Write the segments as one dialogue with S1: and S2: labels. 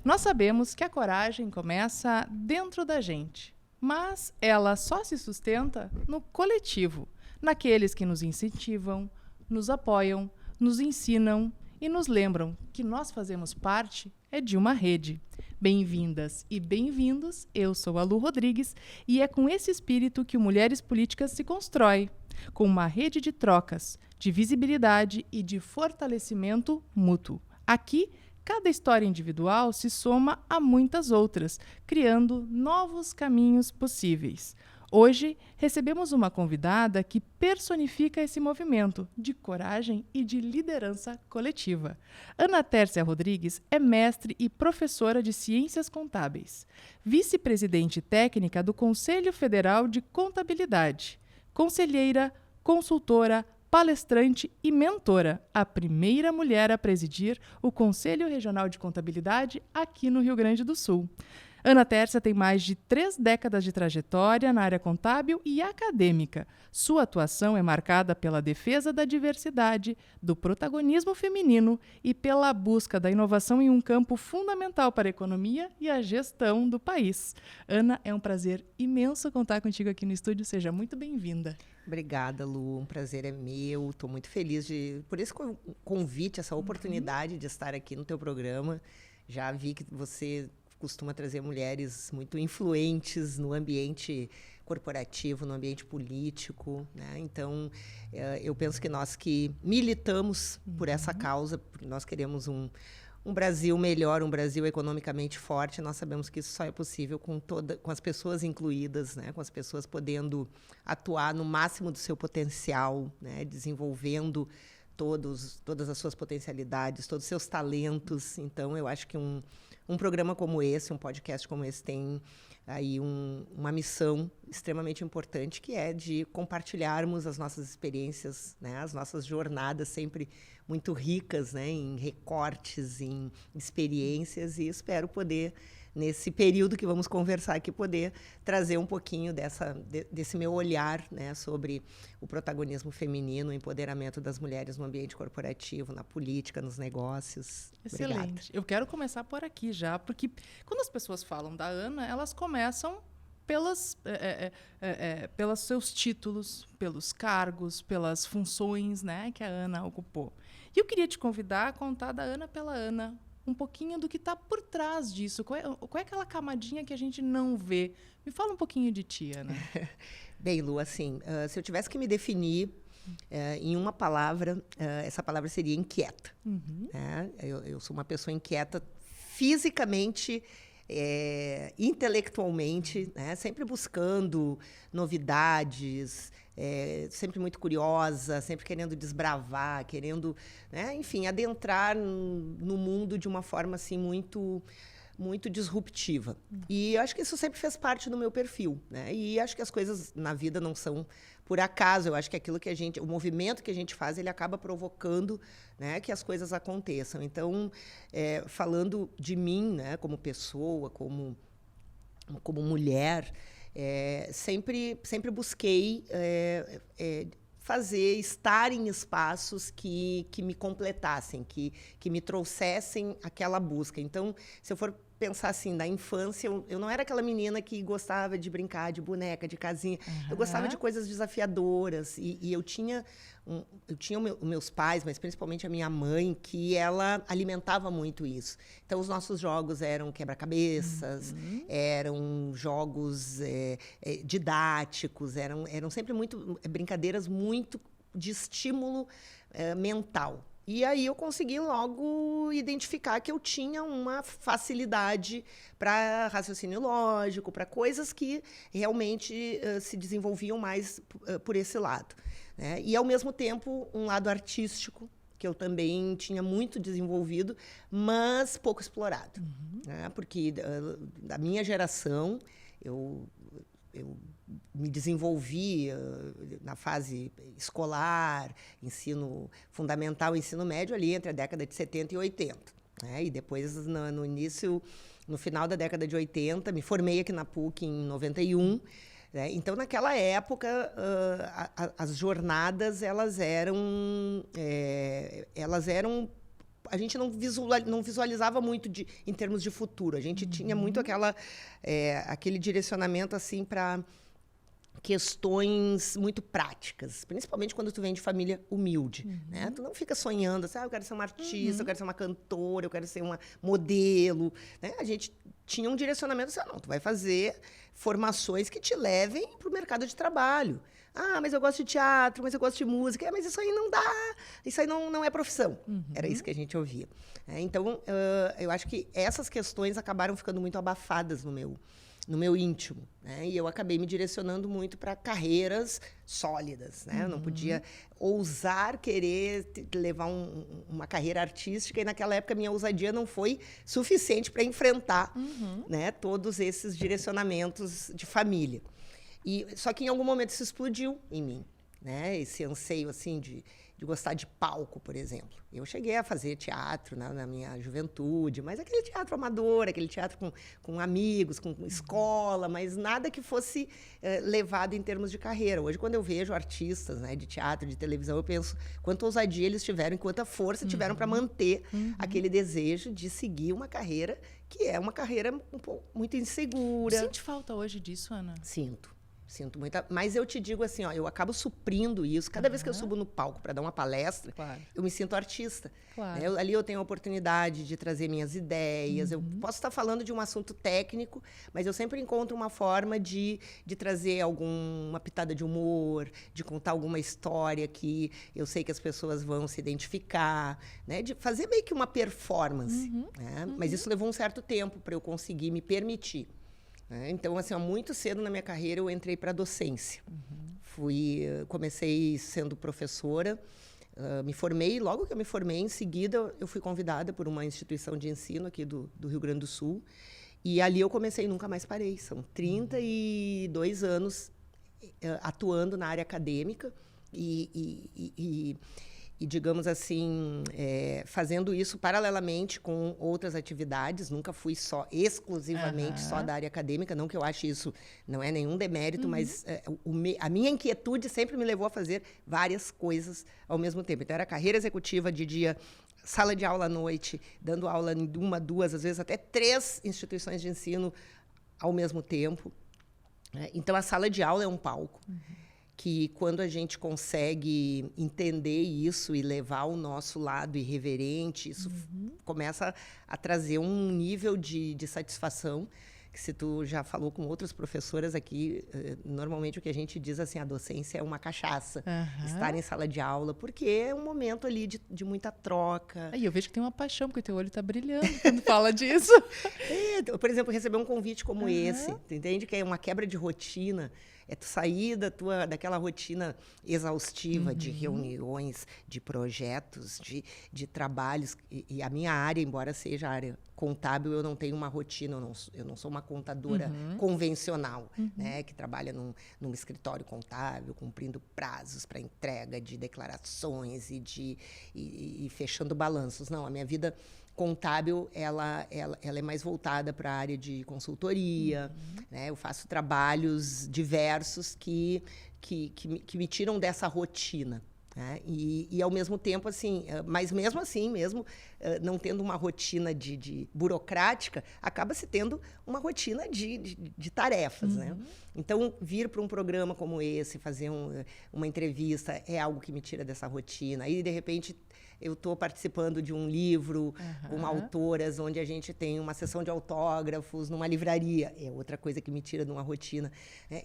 S1: Nós sabemos que a coragem começa dentro da gente, mas ela só se sustenta no coletivo, naqueles que nos incentivam, nos apoiam, nos ensinam e nos lembram que nós fazemos parte de uma rede. Bem-vindas e bem-vindos, eu sou a Lu Rodrigues e é com esse espírito que o Mulheres Políticas se constrói, com uma rede de trocas, de visibilidade e de fortalecimento mútuo. Aqui, cada história individual se soma a muitas outras, criando novos caminhos possíveis. Hoje, recebemos uma convidada que personifica esse movimento de coragem e de liderança coletiva. Ana Tércia Rodrigues é mestre e professora de Ciências Contábeis, vice-presidente técnica do Conselho Federal de Contabilidade, conselheira, consultora, palestrante e mentora, a primeira mulher a presidir o Conselho Regional de Contabilidade aqui no Rio Grande do Sul. Ana Tércia tem mais de 3 décadas de trajetória na área contábil e acadêmica. Sua atuação é marcada pela defesa da diversidade, do protagonismo feminino e pela busca da inovação em um campo fundamental para a economia e a gestão do país. Ana, é um prazer imenso contar contigo aqui no estúdio. Seja muito bem-vinda.
S2: Obrigada, Lu. Um prazer é meu. Estou muito feliz por esse convite, essa oportunidade de estar aqui no teu programa. Já vi que você costuma trazer mulheres muito influentes no ambiente corporativo, no ambiente político, né? Então, eu penso que nós que militamos por essa causa, porque nós queremos um Brasil melhor, um Brasil economicamente forte, nós sabemos que isso só é possível com as pessoas incluídas, né? Com as pessoas podendo atuar no máximo do seu potencial, né? Desenvolvendo todas as suas potencialidades, todos os seus talentos. Então, eu acho que um programa como esse, um podcast como esse, tem aí uma missão extremamente importante, que é de compartilharmos as nossas experiências, né? As nossas jornadas sempre muito ricas, né? Em recortes, em experiências, e espero poder, nesse período que vamos conversar aqui, poder trazer um pouquinho desse meu olhar, né, sobre o protagonismo feminino, o empoderamento das mulheres no ambiente corporativo, na política, nos negócios.
S1: Excelente.
S2: Obrigada.
S1: Eu quero começar por aqui já, porque quando as pessoas falam da Ana, elas começam pelos seus títulos, pelos cargos, pelas funções, né, que a Ana ocupou. E eu queria te convidar a contar da Ana pela Ana, um pouquinho do que está por trás disso. Qual é aquela camadinha que a gente não vê? Me fala um pouquinho de ti, Ana.
S2: Bem, Lu, assim, se eu tivesse que me definir em uma palavra, essa palavra seria inquieta. Né? Eu sou uma pessoa inquieta fisicamente, intelectualmente, né? Sempre buscando novidades, sempre muito curiosa, sempre querendo desbravar, querendo, né, enfim, adentrar no mundo de uma forma assim muito disruptiva. E eu acho que isso sempre fez parte do meu perfil, né? E acho que as coisas na vida não são por acaso. Eu acho que o movimento que a gente faz, ele acaba provocando, né, que as coisas aconteçam. Então, falando de mim, né, como pessoa, como mulher, sempre busquei estar em espaços que me completassem, que me trouxessem aquela busca. Então, se eu for pensar assim, na infância, eu não era aquela menina que gostava de brincar de boneca, de casinha. Eu gostava de coisas desafiadoras. E eu tinha meus pais, mas principalmente a minha mãe, que ela alimentava muito isso. Então, os nossos jogos eram quebra-cabeças, eram jogos didáticos, eram sempre brincadeiras muito de estímulo mental. E aí eu consegui logo identificar que eu tinha uma facilidade para raciocínio lógico, para coisas que realmente se desenvolviam mais por esse lado, né? E, ao mesmo tempo, um lado artístico, que eu também tinha muito desenvolvido, mas pouco explorado. Né? Porque da minha geração, eu me desenvolvi na fase escolar, ensino fundamental, ensino médio, ali entre a década de 70 e 80. Né? E depois, no final da década de 80, me formei aqui na PUC em 91. Né? Então, naquela época, as jornadas elas eram a gente não visualizava muito em termos de futuro. A gente tinha muito aquele direcionamento assim para questões muito práticas, principalmente quando tu vem de família humilde, né? Tu não fica sonhando assim, eu quero ser uma artista, eu quero ser uma cantora, eu quero ser uma modelo, né? A gente tinha um direcionamento assim, não, tu vai fazer formações que te levem para o mercado de trabalho. Ah, mas eu gosto de teatro, mas eu gosto de música. Mas isso aí não dá, isso aí não é profissão. Era isso que a gente ouvia. Então, eu acho que essas questões acabaram ficando muito abafadas no meu íntimo, né? E eu acabei me direcionando muito para carreiras sólidas, né? Eu não podia ousar querer levar uma carreira artística, e naquela época minha ousadia não foi suficiente para enfrentar, né, todos esses direcionamentos de família. Só que em algum momento isso explodiu em mim, né? Esse anseio assim de gostar de palco, por exemplo. Eu cheguei a fazer teatro na minha juventude, mas aquele teatro amador, aquele teatro com amigos, com escola, mas nada que fosse levado em termos de carreira. Hoje, quando eu vejo artistas, né, de teatro, de televisão, eu penso quanta ousadia eles tiveram, quanta força tiveram para manter aquele desejo de seguir uma carreira que é uma carreira muito insegura.
S1: Sente falta hoje disso, Ana?
S2: Sinto muita, mas eu te digo assim, ó, eu acabo suprindo isso. Cada vez que eu subo no palco para dar uma palestra, eu me sinto artista.
S1: Claro.
S2: Ali eu tenho a oportunidade de trazer minhas ideias. Eu posso estar falando de um assunto técnico, mas eu sempre encontro uma forma de trazer uma pitada de humor, de contar alguma história que eu sei que as pessoas vão se identificar, né? De fazer meio que uma performance. Né? Mas isso levou um certo tempo para eu conseguir me permitir. Então, assim, muito cedo na minha carreira eu entrei para a docência. Comecei sendo professora, me formei, logo que eu me formei, em seguida eu fui convidada por uma instituição de ensino aqui do Rio Grande do Sul, e ali eu comecei e nunca mais parei. São 32 anos atuando na área acadêmica e digamos assim, fazendo isso paralelamente com outras atividades. Nunca fui exclusivamente só da área acadêmica, não que eu ache isso, não é nenhum demérito, mas a minha inquietude sempre me levou a fazer várias coisas ao mesmo tempo. Então, era carreira executiva de dia, sala de aula à noite, dando aula em 1, 2, às vezes até 3 instituições de ensino ao mesmo tempo. Então, a sala de aula é um palco. Que quando a gente consegue entender isso e levar o nosso lado irreverente, isso começa a trazer um nível de satisfação, que se tu já falou com outras professoras aqui, normalmente o que a gente diz assim, a docência é uma cachaça, estar em sala de aula, porque é um momento ali de muita troca.
S1: Aí eu vejo que tem uma paixão, porque o teu olho está brilhando quando fala disso.
S2: Por exemplo, receber um convite como esse, tu entende que é uma quebra de rotina, é tu sair daquela rotina exaustiva de reuniões, de projetos, de trabalhos. E a minha área, embora seja a área contábil, eu não tenho uma rotina, eu não sou uma contadora convencional, né, que trabalha num escritório contábil, cumprindo prazos para entrega de declarações e fechando balanços. Não, a minha vida contábil, ela é mais voltada para a área de consultoria, né? Eu faço trabalhos diversos que me tiram dessa rotina, né? E ao mesmo tempo, assim, mas mesmo assim, não tendo uma rotina de burocrática, acaba se tendo uma rotina de tarefas, né? Então, vir para um programa como esse, fazer uma entrevista, é algo que me tira dessa rotina. Aí, de repente, eu estou participando de um livro com autoras, onde a gente tem uma sessão de autógrafos numa livraria. É outra coisa que me tira de uma rotina.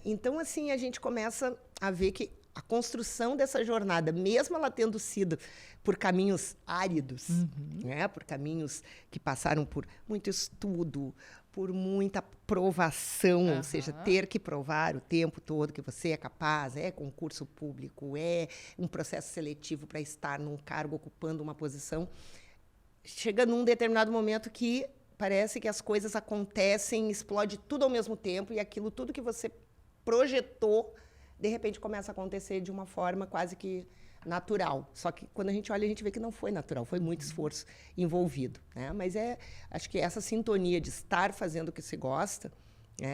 S2: Então, assim, a gente começa a ver que a construção dessa jornada, mesmo ela tendo sido por caminhos áridos, né? Por caminhos que passaram por muito estudo, por muita provação, ou seja, ter que provar o tempo todo que você é capaz, é concurso público, é um processo seletivo para estar num cargo ocupando uma posição. Chega num determinado momento que parece que as coisas acontecem, explode tudo ao mesmo tempo, e aquilo tudo que você projetou, de repente começa a acontecer de uma forma quase que natural. Só que quando a gente olha, a gente vê que não foi natural, foi muito esforço envolvido, né? Mas acho que essa sintonia de estar fazendo o que se gosta,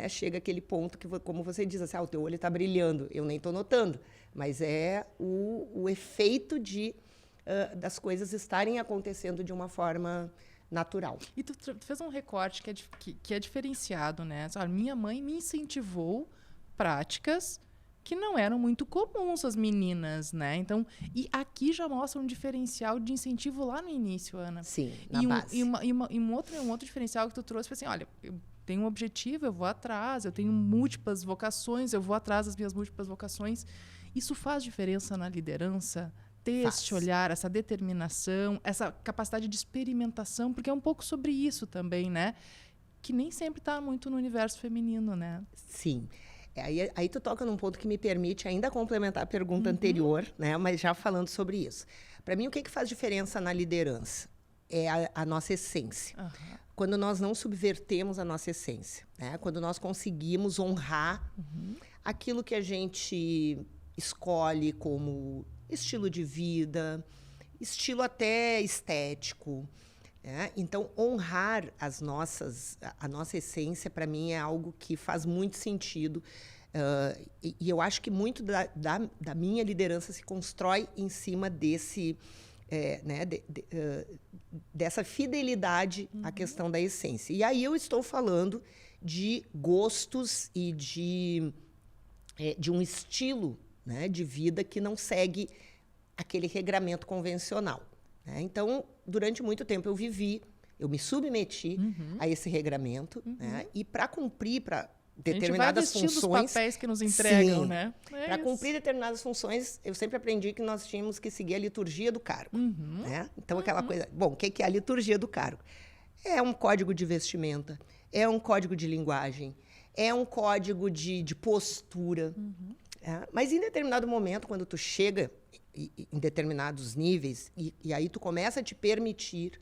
S2: chega aquele ponto que, como você diz, assim, o teu olho está brilhando. Eu nem estou notando, mas é o efeito de das coisas estarem acontecendo de uma forma natural.
S1: E tu fez um recorte que é diferenciado, né? A minha mãe me incentivou práticas que não eram muito comuns às meninas, né? Então, e aqui já mostra um diferencial de incentivo lá no início, Ana.
S2: Sim, na base.
S1: E um outro diferencial que tu trouxe foi assim, olha, eu tenho um objetivo, eu vou atrás, eu tenho múltiplas vocações, eu vou atrás das minhas múltiplas vocações. Isso faz diferença na liderança? Ter esse olhar, essa determinação, essa capacidade de experimentação, porque é um pouco sobre isso também, né? Que nem sempre está muito no universo feminino, né?
S2: Sim. Aí tu toca num ponto que me permite ainda complementar a pergunta anterior, né? Mas já falando sobre isso. Para mim, o que faz diferença na liderança? É a nossa essência. Quando nós não subvertemos a nossa essência, né? Quando nós conseguimos honrar aquilo que a gente escolhe como estilo de vida, estilo até estético. Então, honrar a nossa essência, para mim, é algo que faz muito sentido. E eu acho que muito da minha liderança se constrói em cima dessa fidelidade à questão da essência. E aí eu estou falando de gostos e de um estilo, né, de vida que não segue aquele regramento convencional. Então, durante muito tempo eu me submeti a esse regramento, né? E para cumprir determinadas funções,
S1: os papéis que nos entregam,
S2: sim,
S1: né?
S2: Para cumprir determinadas funções, eu sempre aprendi que nós tínhamos que seguir a liturgia do cargo, né? Então, aquela coisa, bom, o que é a liturgia do cargo? É um código de vestimenta, é um código de linguagem, é um código de postura. Mas em determinado momento, quando tu chega em determinados níveis, e aí tu começa a te permitir,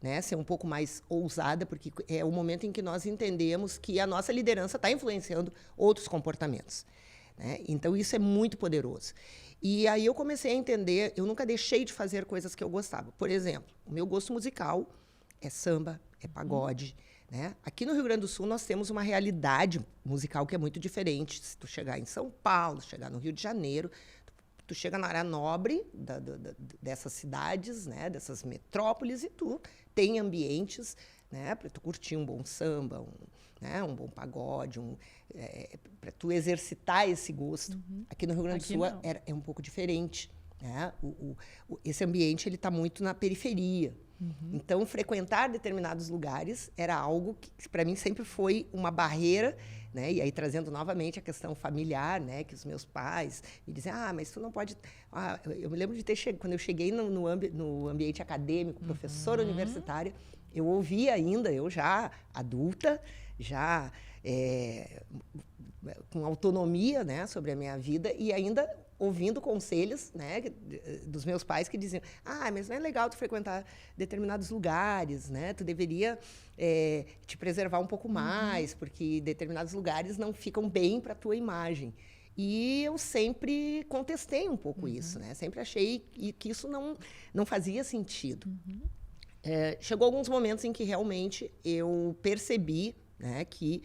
S2: né, ser um pouco mais ousada, porque é o momento em que nós entendemos que a nossa liderança está influenciando outros comportamentos, né? Então, isso é muito poderoso. E aí eu comecei a entender, eu nunca deixei de fazer coisas que eu gostava. Por exemplo, o meu gosto musical é samba, é pagode, né? Aqui no Rio Grande do Sul, nós temos uma realidade musical que é muito diferente. Se tu chegar em São Paulo, chegar no Rio de Janeiro, tu chega na área nobre dessas cidades, né, dessas metrópoles, e tu tem ambientes, né, para tu curtir um bom samba, um bom pagode, para tu exercitar esse gosto. Aqui no Rio Grande do Sul é um pouco diferente, né? Esse ambiente ele está muito na periferia. Então, frequentar determinados lugares era algo que, para mim, sempre foi uma barreira, né? E aí, trazendo novamente a questão familiar, né? Que os meus pais me diziam, mas tu não pode... eu me lembro de ter chegado... Quando eu cheguei no ambiente acadêmico, professora universitária, eu ouvia ainda, eu já adulta, já com autonomia, né? Sobre a minha vida, e ainda ouvindo conselhos, né, dos meus pais que diziam, mas não é legal tu frequentar determinados lugares, né? Tu deveria te preservar um pouco mais, porque determinados lugares não ficam bem para a tua imagem. E eu sempre contestei um pouco isso, né? Sempre achei que isso não fazia sentido. Chegou alguns momentos em que realmente eu percebi, né, que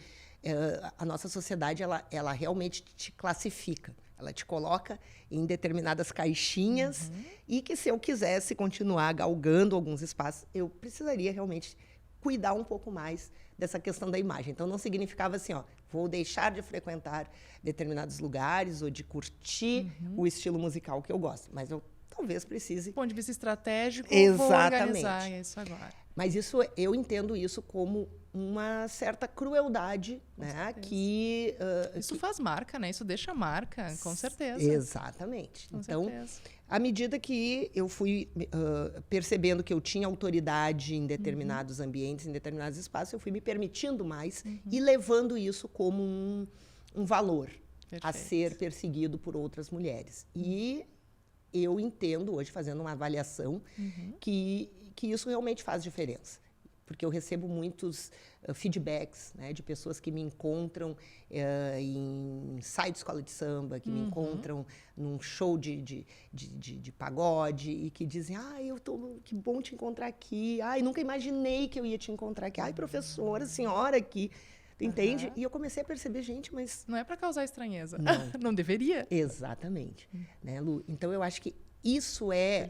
S2: a nossa sociedade ela realmente te classifica. Ela te coloca em determinadas caixinhas e que, se eu quisesse continuar galgando alguns espaços, eu precisaria realmente cuidar um pouco mais dessa questão da imagem. Então, não significava assim, vou deixar de frequentar determinados lugares ou de curtir o estilo musical que eu gosto. Mas eu talvez precise...
S1: Do ponto de vista estratégico,
S2: exatamente,
S1: vou organizar isso agora.
S2: Mas eu entendo isso como uma certa crueldade, né? Que
S1: isso faz marca, né? Isso deixa marca, com certeza.
S2: Exatamente.
S1: Com
S2: então,
S1: certeza.
S2: À medida que eu fui percebendo que eu tinha autoridade em determinados ambientes, em determinados espaços, eu fui me permitindo mais e levando isso como um valor a ser perseguido por outras mulheres. E eu entendo hoje, fazendo uma avaliação, que isso realmente faz diferença. Porque eu recebo muitos feedbacks, né, de pessoas que me encontram em site de escola de samba, que me encontram num show de pagode e que dizem, que bom te encontrar aqui, nunca imaginei que eu ia te encontrar aqui, professora, senhora aqui, entende? E eu comecei a perceber, gente, mas...
S1: Não é para causar estranheza.
S2: Não.
S1: Não deveria.
S2: Exatamente. Né, Lu? Então, eu acho que isso é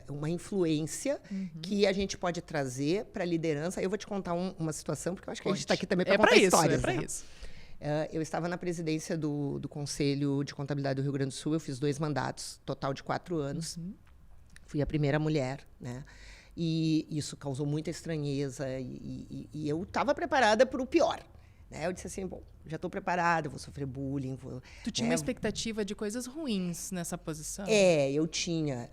S2: uma influência que a gente pode trazer para a liderança. Eu vou te contar uma situação, porque eu acho que a gente está aqui também para contar histórias.
S1: É para isso.
S2: Eu estava na presidência do Conselho de Contabilidade do Rio Grande do Sul, eu fiz 2 mandatos, total de 4 anos. Fui a primeira mulher, né? E isso causou muita estranheza e eu estava preparada para o pior. Né? Eu disse assim, bom, já estou preparada, vou sofrer bullying.
S1: Tu tinha uma expectativa de coisas ruins nessa posição?
S2: Eu tinha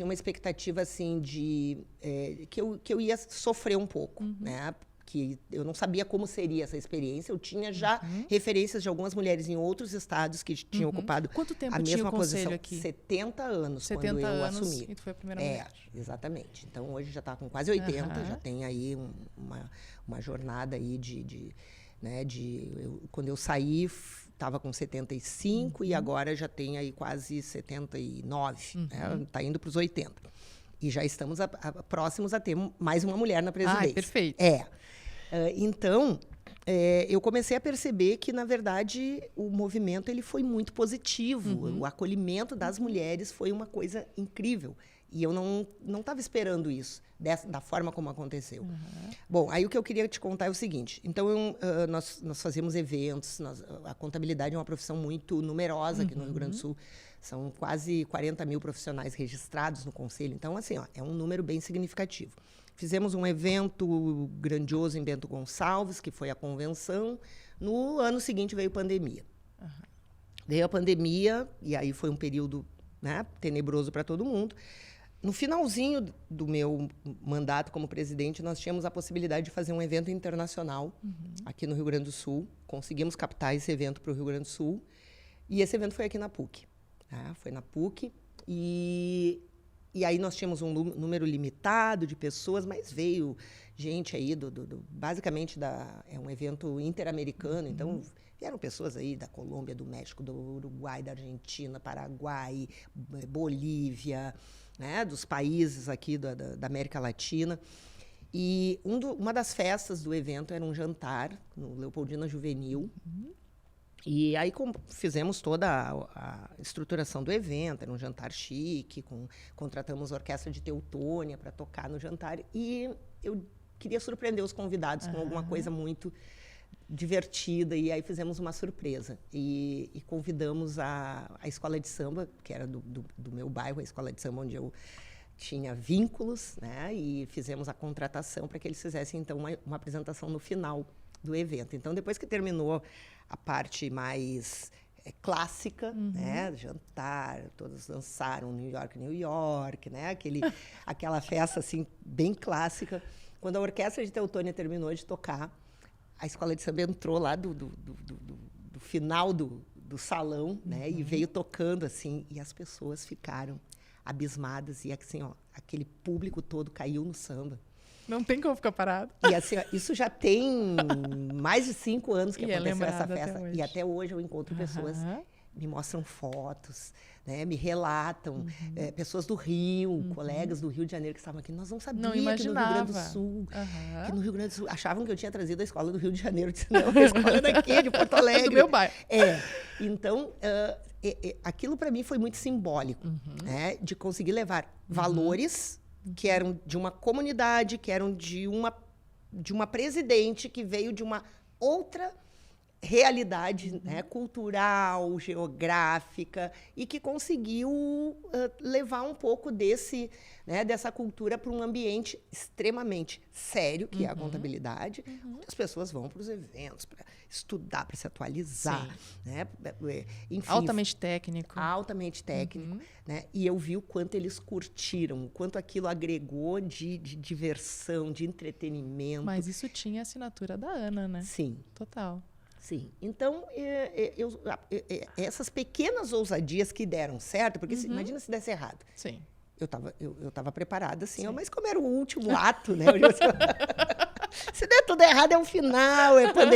S2: uma expectativa assim que eu ia sofrer um pouco, né? Que eu não sabia como seria essa experiência. Eu tinha já referências de algumas mulheres em outros estados que tinham ocupado
S1: Quanto tempo
S2: a
S1: tinha
S2: mesma
S1: o conselho
S2: posição.
S1: aqui?
S2: 70 anos
S1: 70
S2: quando eu
S1: anos,
S2: assumi.
S1: E tu foi a primeira mulher.
S2: Exatamente. Então, hoje já está com quase 80, já tem aí uma jornada aí quando eu saí, estava com 75 e agora já tem aí quase 79. Está indo para os 80. E já estamos próximos a ter mais uma mulher na presidência.
S1: Perfeito.
S2: Então, eu comecei a perceber que, na verdade, o movimento ele foi muito positivo. O acolhimento das mulheres foi uma coisa incrível. E eu não estava esperando isso, da forma como aconteceu. Bom, aí o que eu queria te contar é o seguinte. Então, nós fazemos eventos. A contabilidade é uma profissão muito numerosa aqui no Rio Grande do Sul. São quase 40 mil profissionais registrados no Conselho. Então, assim, é um número bem significativo. Fizemos um evento grandioso em Bento Gonçalves, que foi a convenção. No ano seguinte veio a pandemia. Veio a pandemia, e aí foi um período, né, tenebroso para todo mundo. No finalzinho do meu mandato como presidente, nós tínhamos a possibilidade de fazer um evento internacional aqui no Rio Grande do Sul. Conseguimos captar esse evento para o Rio Grande do Sul. E esse evento foi aqui na PUC. Foi na PUC. E aí nós tínhamos um número limitado de pessoas, mas veio gente aí basicamente é um evento interamericano, então vieram pessoas aí da Colômbia, do México, do Uruguai, da Argentina, Paraguai, Bolívia, né, dos países aqui da América Latina. E uma das festas do evento era um jantar no Leopoldina Juvenil. E aí fizemos toda a estruturação do evento, era um jantar chique, contratamos a Orquestra de Teutônia para tocar no jantar. E eu queria surpreender os convidados com alguma coisa muito divertida, e aí fizemos uma surpresa. E convidamos a escola de samba, que era do meu bairro, a escola de samba onde eu tinha vínculos, né? E fizemos a contratação para que eles fizessem, então, uma apresentação no final do evento. Então, depois que terminou a parte mais clássica, né? Jantar, todos dançaram New York, New York, né? Aquela festa assim bem clássica. Quando a Orquestra de Teutônia terminou de tocar, a escola de samba entrou lá do final do salão, né? E veio tocando assim, e as pessoas ficaram abismadas, e assim, aquele público todo caiu no samba.
S1: Não tem como ficar parado.
S2: E assim, isso já tem mais de 5 anos que aconteceu essa festa. E até hoje eu encontro pessoas, me mostram fotos, né, me relatam. Pessoas do Rio, colegas do Rio de Janeiro que estavam aqui. Nós não sabíamos que no Rio Grande do Sul. Que no Rio Grande do Sul. Achavam que eu tinha trazido a escola do Rio de Janeiro. Eu disse, não, a escola é daqui, de Porto Alegre.
S1: Do meu bairro.
S2: Então, aquilo para mim foi muito simbólico, né, de conseguir levar valores que eram de uma comunidade, que eram de uma presidente que veio de uma outra realidade, né, cultural, geográfica, e que conseguiu levar um pouco dessa cultura para um ambiente extremamente sério, que é a contabilidade, onde as pessoas vão para os eventos, para estudar, para se atualizar. Né? Enfim,
S1: altamente técnico.
S2: Altamente técnico. Né? E eu vi o quanto eles curtiram, o quanto aquilo agregou de diversão, de entretenimento.
S1: Mas isso tinha a assinatura da Ana, né?
S2: Sim.
S1: Total.
S2: Sim. Então, essas pequenas ousadias que deram certo, porque imagina se desse errado.
S1: Sim.
S2: Eu tava preparada, assim, mas como era o último ato, né? Se der tudo errado, é o final,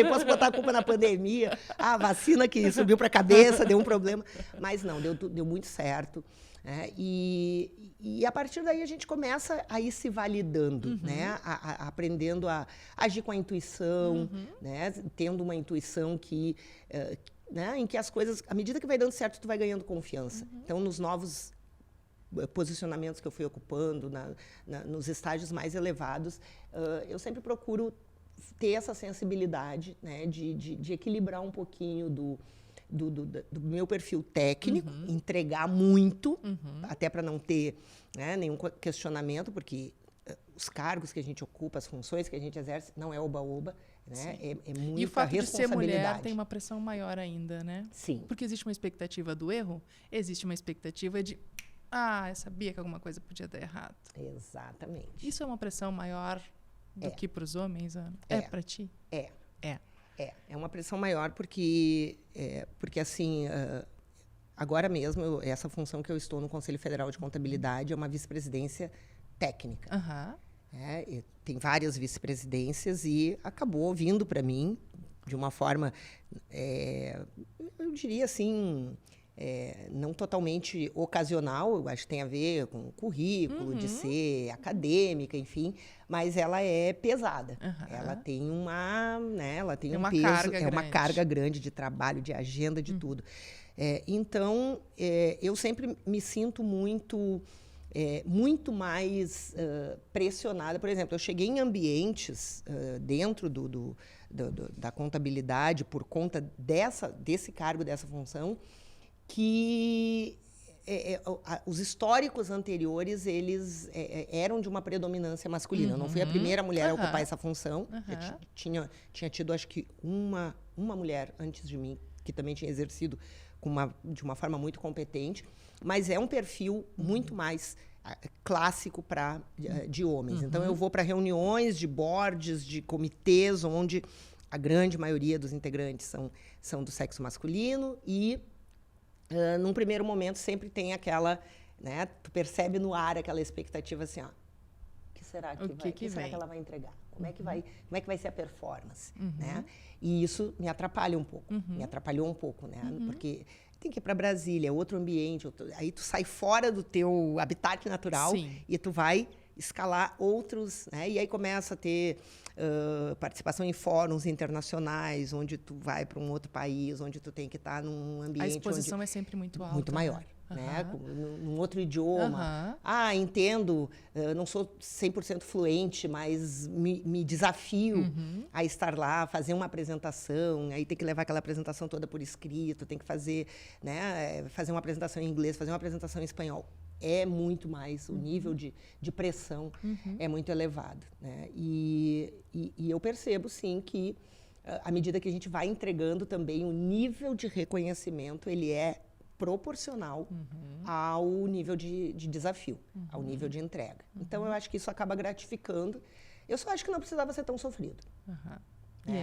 S2: posso botar a culpa na pandemia, a vacina que subiu para a cabeça, deu um problema. Mas não, deu muito certo. Né? E a partir daí a gente começa a ir se validando, né? Aprendendo a agir com a intuição, né? Tendo uma intuição né? Em que as coisas, à medida que vai dando certo, tu vai ganhando confiança. Então, nos novos posicionamentos que eu fui ocupando, nos estágios mais elevados, eu sempre procuro ter essa sensibilidade, né, de equilibrar um pouquinho do meu perfil técnico, entregar muito, até para não ter, né, nenhum questionamento, porque os cargos que a gente ocupa, as funções que a gente exerce, não é oba-oba, né? É muita
S1: e o fato de ser
S2: responsabilidade.
S1: mulher tem uma pressão maior ainda, né?
S2: Sim.
S1: Porque existe uma expectativa do erro, existe uma expectativa de eu sabia que alguma coisa podia dar errado.
S2: Exatamente.
S1: Isso é uma pressão maior do que para os homens, Ana? É para ti?
S2: É uma pressão maior porque assim, agora mesmo, essa função que eu estou no Conselho Federal de Contabilidade é uma vice-presidência técnica. Tem várias vice-presidências e acabou vindo para mim de uma forma, eu diria assim, não totalmente ocasional, eu acho que tem a ver com o currículo, de ser acadêmica, enfim, mas ela é pesada. Ela tem ela tem um peso, uma carga grande de trabalho, de agenda, de tudo. Então, eu sempre me sinto muito mais pressionada. Por exemplo, eu cheguei em ambientes dentro da contabilidade, por conta desse cargo, dessa função, que os históricos anteriores, eles eram de uma predominância masculina. Eu não fui a primeira mulher a ocupar essa função. Eu tinha tido, acho que, uma mulher antes de mim, que também tinha exercido de uma forma muito competente, mas é um perfil muito mais clássico de homens. Então, eu vou para reuniões de boards, de comitês, onde a grande maioria dos integrantes são do sexo masculino e, num primeiro momento, sempre tem aquela, né, tu percebe no ar aquela expectativa assim, o que será que será que ela vai entregar? Como é que vai ser a performance? Né? E isso me atrapalha um pouco, me atrapalhou um pouco, né? Porque tem que ir para Brasília, outro ambiente, aí tu sai fora do teu habitat natural. Sim. E tu vai escalar outros, né? E aí começa a ter participação em fóruns internacionais, onde tu vai para um outro país, onde tu tem que estar num ambiente...
S1: A exposição é sempre muito alta.
S2: Muito maior. Né? Num outro idioma. Entendo, não sou 100% fluente, mas me desafio a estar lá, fazer uma apresentação, aí tem que levar aquela apresentação toda por escrito, tem que fazer, né, fazer uma apresentação em inglês, fazer uma apresentação em espanhol. É muito mais, o nível de pressão é muito elevado. Né? E eu percebo, sim, que à medida que a gente vai entregando também, o nível de reconhecimento, ele é proporcional ao nível de desafio, ao nível de entrega. Então, eu acho que isso acaba gratificando. Eu só acho que não precisava ser tão sofrido.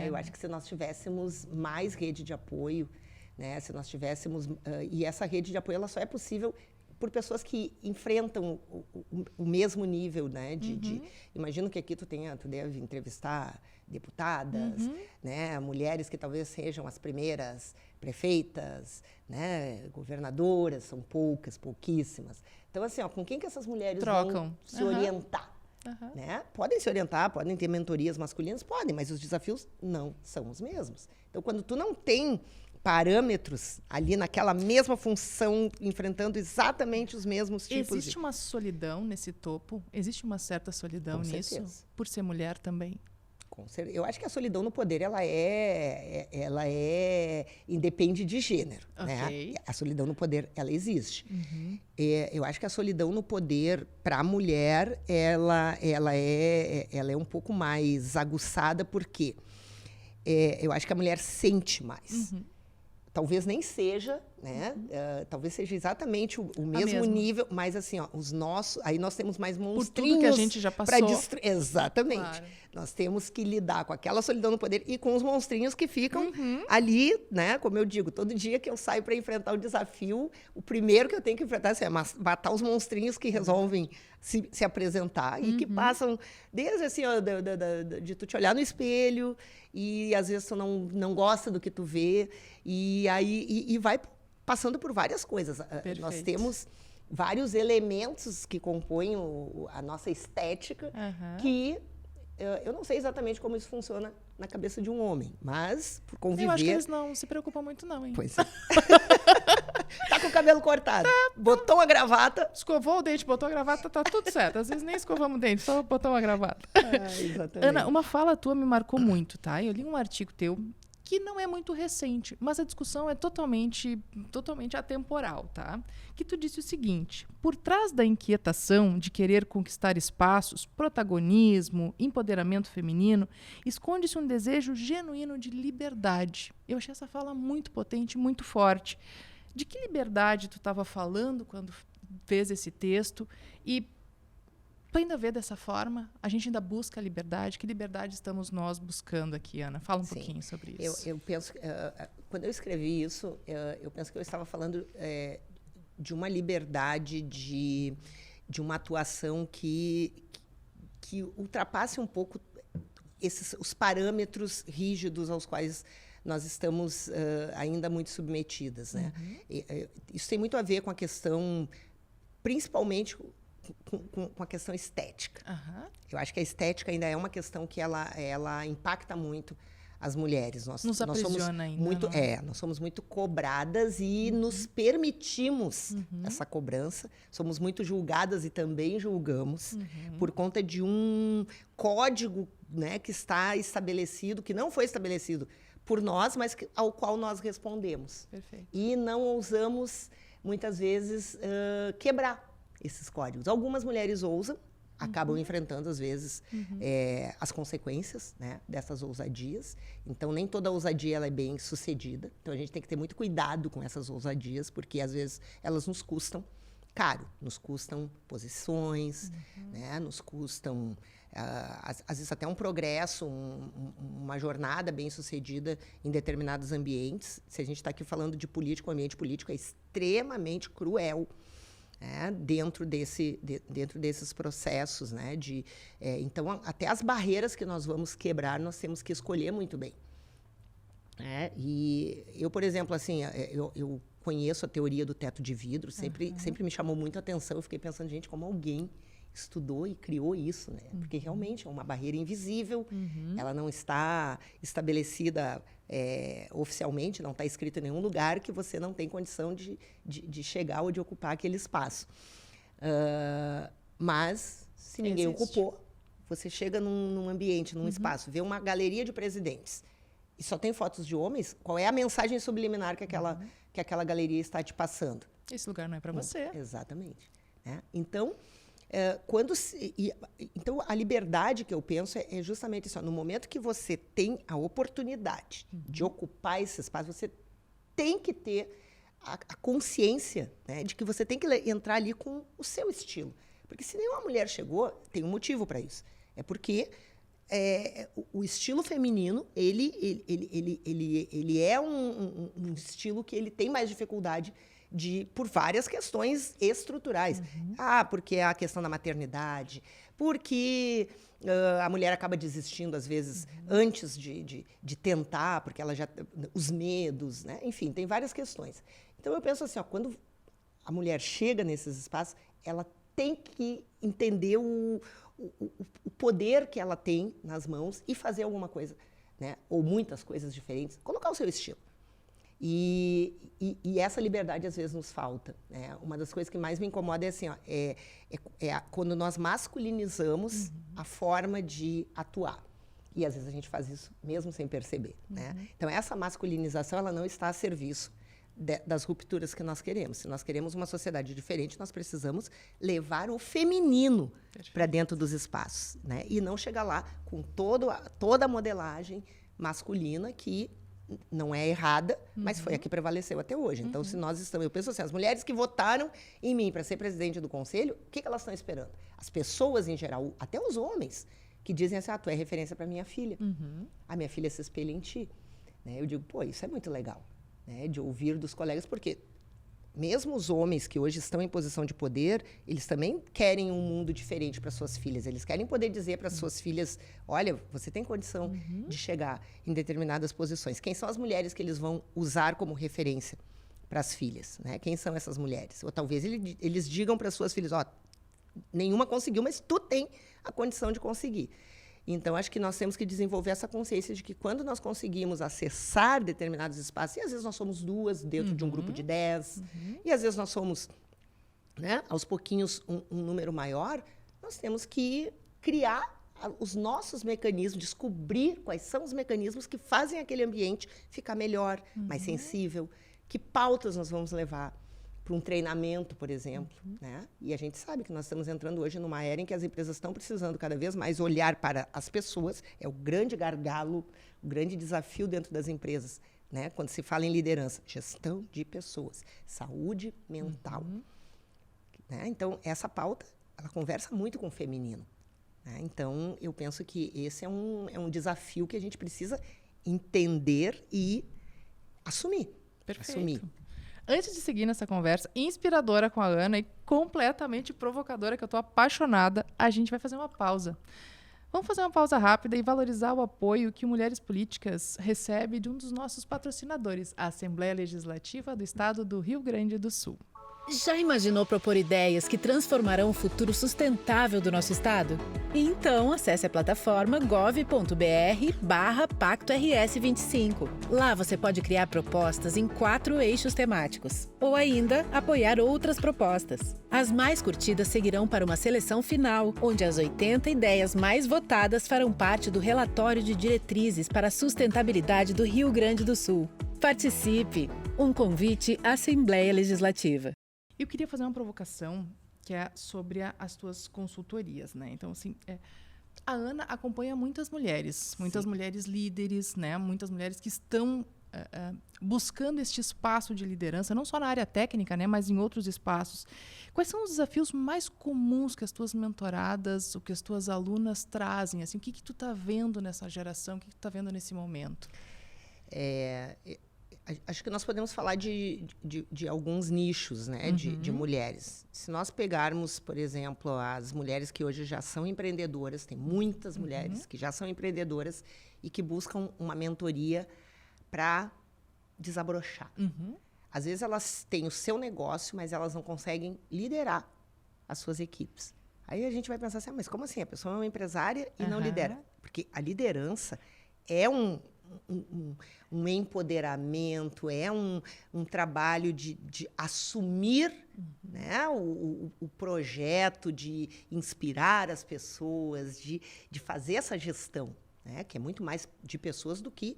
S2: Eu acho que se nós tivéssemos mais rede de apoio, né, se nós tivéssemos... e essa rede de apoio ela só é possível por pessoas que enfrentam o mesmo nível, né? Imagino que aqui tu deve entrevistar deputadas, né? Mulheres que talvez sejam as primeiras prefeitas, né? Governadoras, são pouquíssimas. Então, assim, com quem que essas mulheres vão se orientar? Né? Podem se orientar, podem ter mentorias masculinas, podem, mas os desafios não são os mesmos. Então, quando tu não tem parâmetros ali naquela mesma função, enfrentando exatamente os mesmos tipos.
S1: Existe uma solidão nesse topo? Existe uma certa solidão nisso?
S2: Certeza.
S1: Por ser mulher também?
S2: Com certeza. Eu acho que a solidão no poder, ela independe de gênero. Né? A solidão no poder, ela existe. Eu acho que a solidão no poder, para a mulher, ela é um pouco mais aguçada, porque eu acho que a mulher sente mais. Talvez nem seja, né? Talvez seja exatamente o mesmo nível, mas assim, aí nós temos mais monstrinhos.
S1: Por tudo que a gente já passou.
S2: Exatamente. Claro. Nós temos que lidar com aquela solidão no poder e com os monstrinhos que ficam ali, né? Como eu digo, todo dia que eu saio para enfrentar o desafio, o primeiro que eu tenho que enfrentar é matar os monstrinhos que resolvem se apresentar e que passam desde assim, de tu te olhar no espelho e às vezes tu não gosta do que tu vê e aí vai passando por várias coisas.
S1: Perfeito.
S2: Nós temos vários elementos que compõem a nossa estética que eu não sei exatamente como isso funciona na cabeça de um homem, mas por conviver...
S1: Eu acho que eles não se preocupam muito não, hein?
S2: Pois é. Tá com o cabelo cortado. Botou uma gravata.
S1: Escovou o dente, botou a gravata, tá tudo certo. Às vezes nem escovamos o dente, só botou uma gravata.
S2: Exatamente.
S1: Ana, uma fala tua me marcou muito, tá? Eu li um artigo teu que não é muito recente, mas a discussão é totalmente atemporal, tá? Que tu disse o seguinte: por trás da inquietação de querer conquistar espaços, protagonismo, empoderamento feminino, esconde-se um desejo genuíno de liberdade. Eu achei essa fala muito potente, muito forte. De que liberdade tu estava falando quando fez esse texto? E tu ainda vê dessa forma? A gente ainda busca a liberdade? Que liberdade estamos nós buscando aqui, Ana? Fala um pouquinho sobre isso.
S2: Eu penso, quando eu escrevi isso, eu penso que eu estava falando de uma liberdade de uma atuação que ultrapasse um pouco os parâmetros rígidos aos quais nós estamos ainda muito submetidas, né? Isso tem muito a ver com a questão, principalmente com a questão estética. Eu acho que a estética ainda é uma questão que ela impacta muito as mulheres. Nós
S1: nos aprisiona
S2: somos
S1: ainda,
S2: muito,
S1: não?
S2: nós somos muito cobradas e nos permitimos essa cobrança. Somos muito julgadas e também julgamos por conta de um código, né, que está estabelecido, que não foi estabelecido por nós, mas ao qual nós respondemos.
S1: Perfeito.
S2: E não ousamos, muitas vezes, quebrar esses códigos. Algumas mulheres ousam, acabam enfrentando, às vezes, as consequências, né, dessas ousadias. Então, nem toda ousadia ela é bem sucedida. Então, a gente tem que ter muito cuidado com essas ousadias, porque, às vezes, elas nos custam caro. Nos custam posições, né, nos custam, às vezes, até um progresso, uma jornada bem sucedida em determinados ambientes. Se a gente está aqui falando de política, o ambiente político é extremamente cruel, dentro desses processos, né? Então, até as barreiras que nós vamos quebrar, nós temos que escolher muito bem. E eu, por exemplo, assim, eu conheço a teoria do teto de vidro, sempre me chamou muito a atenção. Eu fiquei pensando, gente, como alguém estudou e criou isso, né? Porque realmente é uma barreira invisível, ela não está estabelecida oficialmente, não está escrito em nenhum lugar que você não tem condição de chegar ou de ocupar aquele espaço. Mas, se ninguém ocupou, você chega num ambiente, num espaço, vê uma galeria de presidentes e só tem fotos de homens, qual é a mensagem subliminar que aquela galeria está te passando?
S1: Esse lugar não é para você.
S2: Exatamente. Né? Então, então, a liberdade que eu penso é justamente isso. No momento que você tem a oportunidade de ocupar esse espaço, você tem que ter a consciência, né, de que você tem que entrar ali com o seu estilo. Porque se nenhuma mulher chegou, tem um motivo para isso. É porque o estilo feminino, ele é um estilo que ele tem mais dificuldade por várias questões estruturais. Porque a questão da maternidade, porque a mulher acaba desistindo, às vezes, antes de tentar, porque ela já... Os medos, né? Enfim, tem várias questões. Então, eu penso assim, quando a mulher chega nesses espaços, ela tem que entender o poder que ela tem nas mãos e fazer alguma coisa, né? Ou muitas coisas diferentes, colocar o seu estilo. E essa liberdade, às vezes, nos falta, né? Uma das coisas que mais me incomoda é assim, quando nós masculinizamos a forma de atuar. E, às vezes, a gente faz isso mesmo sem perceber, né? Então, essa masculinização, ela não está a serviço das rupturas que nós queremos. Se nós queremos uma sociedade diferente, nós precisamos levar o feminino para dentro dos espaços, né? E não chegar lá com toda a modelagem masculina que não é errada, mas foi a que prevaleceu até hoje. Então, se nós estamos... Eu penso assim, as mulheres que votaram em mim para ser presidente do conselho, o que elas estão esperando? As pessoas, em geral, até os homens, que dizem assim, tu é referência para minha filha. A minha filha se espelha em ti. Né? Eu digo, isso é muito legal, né? De ouvir dos colegas, porque mesmo os homens que hoje estão em posição de poder, eles também querem um mundo diferente para suas filhas. Eles querem poder dizer para suas filhas, olha, você tem condição de chegar em determinadas posições. Quem são as mulheres que eles vão usar como referência para as filhas? Né? Quem são essas mulheres? Ou talvez eles digam para suas filhas, nenhuma conseguiu, mas tu tem a condição de conseguir. Então, acho que nós temos que desenvolver essa consciência de que quando nós conseguimos acessar determinados espaços, e às vezes nós somos 2 dentro de um grupo de 10, e às vezes nós somos, né, aos pouquinhos, um número maior, nós temos que criar os nossos mecanismos, descobrir quais são os mecanismos que fazem aquele ambiente ficar melhor, mais sensível, que pautas nós vamos levar para um treinamento, por exemplo. Né? E a gente sabe que nós estamos entrando hoje numa era em que as empresas estão precisando cada vez mais olhar para as pessoas, é o grande gargalo, o grande desafio dentro das empresas, né? Quando se fala em liderança, gestão de pessoas, saúde mental. Né? Então, essa pauta, ela conversa muito com o feminino. Né? Então, eu penso que esse é um desafio que a gente precisa entender e assumir.
S1: Perfeito.
S2: Assumir.
S1: Antes de seguir nessa conversa inspiradora com a Ana e completamente provocadora, que eu estou apaixonada, a gente vai fazer uma pausa. Vamos fazer uma pausa rápida e valorizar o apoio que o Mulheres Políticas recebe de um dos nossos patrocinadores, a Assembleia Legislativa do Estado do Rio Grande do Sul.
S3: Já imaginou propor ideias que transformarão o futuro sustentável do nosso estado? Então, acesse a plataforma gov.br/PactoRS25. Lá você pode criar propostas em 4 eixos temáticos, ou ainda apoiar outras propostas. As mais curtidas seguirão para uma seleção final, onde as 80 ideias mais votadas farão parte do relatório de diretrizes para a sustentabilidade do Rio Grande do Sul. Participe! Um convite à Assembleia Legislativa.
S1: Eu queria fazer uma provocação que é sobre as tuas consultorias, né? Então, assim, a Ana acompanha muitas mulheres líderes, né? Muitas mulheres que estão buscando este espaço de liderança, não só na área técnica, né? Mas em outros espaços. Quais são os desafios mais comuns que as tuas mentoradas, o que as tuas alunas trazem? Assim, o que tu está vendo nessa geração? O que tu está vendo nesse momento?
S2: Acho que nós podemos falar de alguns nichos, né, de mulheres. Se nós pegarmos, por exemplo, as mulheres que hoje já são empreendedoras, tem muitas mulheres que já são empreendedoras e que buscam uma mentoria para desabrochar. Às vezes elas têm o seu negócio, mas elas não conseguem liderar as suas equipes. Aí a gente vai pensar assim, mas como assim? A pessoa é uma empresária e não lidera? Porque a liderança é um empoderamento, é um trabalho de assumir né, o projeto, de inspirar as pessoas, de fazer essa gestão, né, que é muito mais de pessoas do que